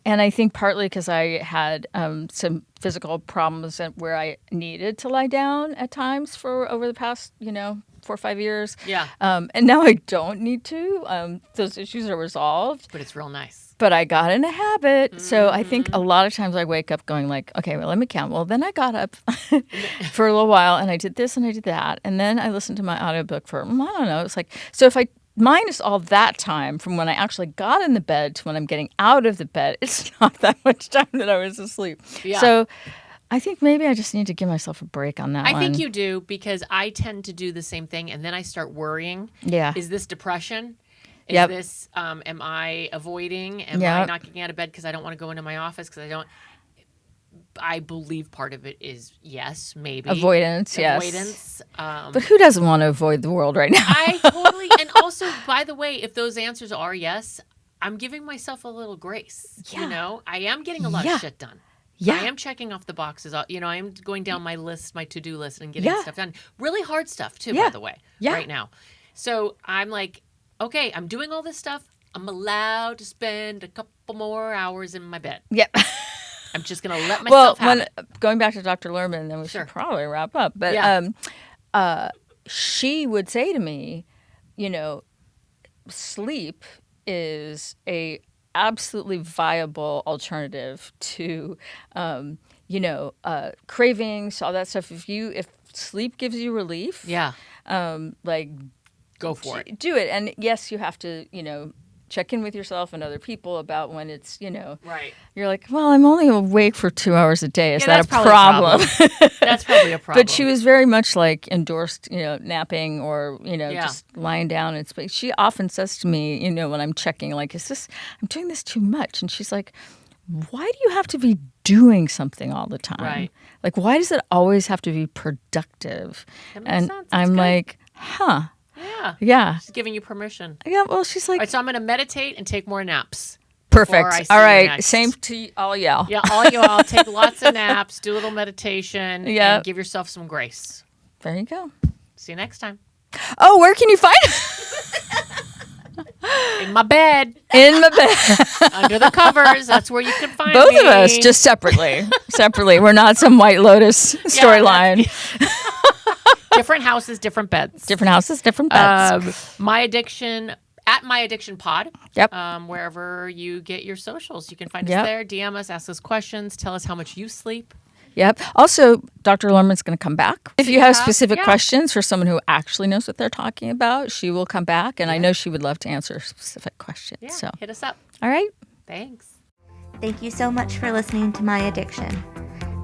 [SPEAKER 1] And I think partly because I had some physical problems where I needed to lie down at times for over the past, 4 or 5 years.
[SPEAKER 2] Yeah.
[SPEAKER 1] And now I don't need to. Those issues are resolved.
[SPEAKER 2] But it's real nice.
[SPEAKER 1] But I got in a habit. So I think a lot of times I wake up going like, okay, well, let me count. Well, then I got up for a little while and I did this and I did that. And then I listened to my audiobook for, I don't know. It's like, so if I minus all that time from when I actually got in the bed to when I'm getting out of the bed, it's not that much time that I was asleep.
[SPEAKER 2] Yeah.
[SPEAKER 1] So I think maybe I just need to give myself a break on that one.
[SPEAKER 2] I think you do, because I tend to do the same thing, and then I start worrying.
[SPEAKER 1] Yeah.
[SPEAKER 2] Is this depression? Is
[SPEAKER 1] Yep.
[SPEAKER 2] this, am I avoiding? Am I not getting out of bed because I don't want to go into my office because I don't? I believe part of it is, yes, maybe.
[SPEAKER 1] Avoidance, yes.
[SPEAKER 2] Avoidance.
[SPEAKER 1] But who doesn't want to avoid the world right now?
[SPEAKER 2] I totally, and also, by the way, if those answers are yes, I'm giving myself a little grace.
[SPEAKER 1] Yeah.
[SPEAKER 2] I am getting a lot of shit done.
[SPEAKER 1] Yeah.
[SPEAKER 2] I am checking off the boxes. I am going down my list, my to-do list, and getting stuff done. Really hard stuff, too, by the way, right now. So I'm like, okay, I'm doing all this stuff. I'm allowed to spend a couple more hours in my bed.
[SPEAKER 1] Yep.
[SPEAKER 2] I'm just going to let myself have it.
[SPEAKER 1] Going back to Dr. Lerman, then we should probably wrap up. But she would say to me, sleep is a absolutely viable alternative to, cravings, all that stuff. If sleep gives you relief,
[SPEAKER 2] Go for it.
[SPEAKER 1] do it. And yes, you have to, check in with yourself and other people about when it's,
[SPEAKER 2] Right.
[SPEAKER 1] you're like, well, I'm only awake for 2 hours a day. Is that a
[SPEAKER 2] probably
[SPEAKER 1] problem?
[SPEAKER 2] That's probably a problem.
[SPEAKER 1] But she was very much like endorsed, napping or, just lying down in space. She often says to me, when I'm checking, like, I'm doing this too much? And she's like, why do you have to be doing something all the time?
[SPEAKER 2] Right.
[SPEAKER 1] Like, why does it always have to be productive?
[SPEAKER 2] That makes sense. That's
[SPEAKER 1] I'm
[SPEAKER 2] good.
[SPEAKER 1] like, huh.
[SPEAKER 2] Yeah.
[SPEAKER 1] Yeah.
[SPEAKER 2] She's giving you permission.
[SPEAKER 1] Yeah. Well, she's like,
[SPEAKER 2] All right, so I'm going to meditate and take more naps.
[SPEAKER 1] perfect.
[SPEAKER 2] I see
[SPEAKER 1] All
[SPEAKER 2] you
[SPEAKER 1] right.
[SPEAKER 2] next.
[SPEAKER 1] Same to all y'all.
[SPEAKER 2] Yeah, all you all take lots of naps, do a little meditation, and give yourself some grace.
[SPEAKER 1] There you go.
[SPEAKER 2] See you next time.
[SPEAKER 1] Oh, where can you find
[SPEAKER 2] In my bed,
[SPEAKER 1] In my bed.
[SPEAKER 2] under the covers. That's where you can find
[SPEAKER 1] Both
[SPEAKER 2] me.
[SPEAKER 1] of us, just separately. Separately. We're not some White Lotus storyline.
[SPEAKER 2] Different houses, different beds.
[SPEAKER 1] Different houses, different beds.
[SPEAKER 2] My Addiction, at My Addiction Pod.
[SPEAKER 1] Yep.
[SPEAKER 2] Wherever you get your socials. You can find
[SPEAKER 1] Yep.
[SPEAKER 2] us there, DM us, ask us questions, tell us how much you sleep.
[SPEAKER 1] Yep. Also, Dr. Lerman's going to come back. If you have
[SPEAKER 2] Yeah,
[SPEAKER 1] specific
[SPEAKER 2] yeah.
[SPEAKER 1] questions for someone who actually knows what they're talking about, she will come back. And I know she would love to answer specific questions.
[SPEAKER 2] Yeah,
[SPEAKER 1] So,
[SPEAKER 2] hit us up.
[SPEAKER 1] all right.
[SPEAKER 2] Thanks.
[SPEAKER 4] Thank you so much for listening to My Addiction.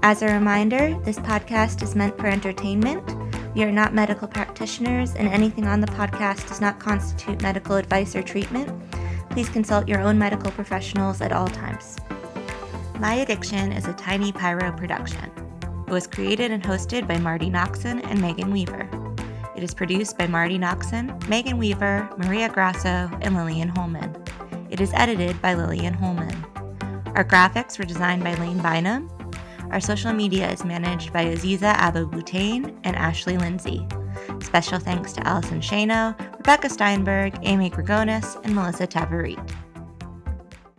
[SPEAKER 4] As a reminder, this podcast is meant for entertainment. We are not medical practitioners, and anything on the podcast does not constitute medical advice or treatment. Please consult your own medical professionals at all times. My Addiction is a Tiny Pyro production. It was created and hosted by Marti Noxon and Megan Weaver. It is produced by Marti Noxon, Megan Weaver, Maria Grasso, and Lillian Holman. It is edited by Lillian Holman. Our graphics were designed by Lane Bynum. Our social media is managed by Aziza Abou-Boutain and Ashley Lindsay. Special thanks to Allison Shano, Rebecca Steinberg, Amy Gregonis, and Melissa Tavarit.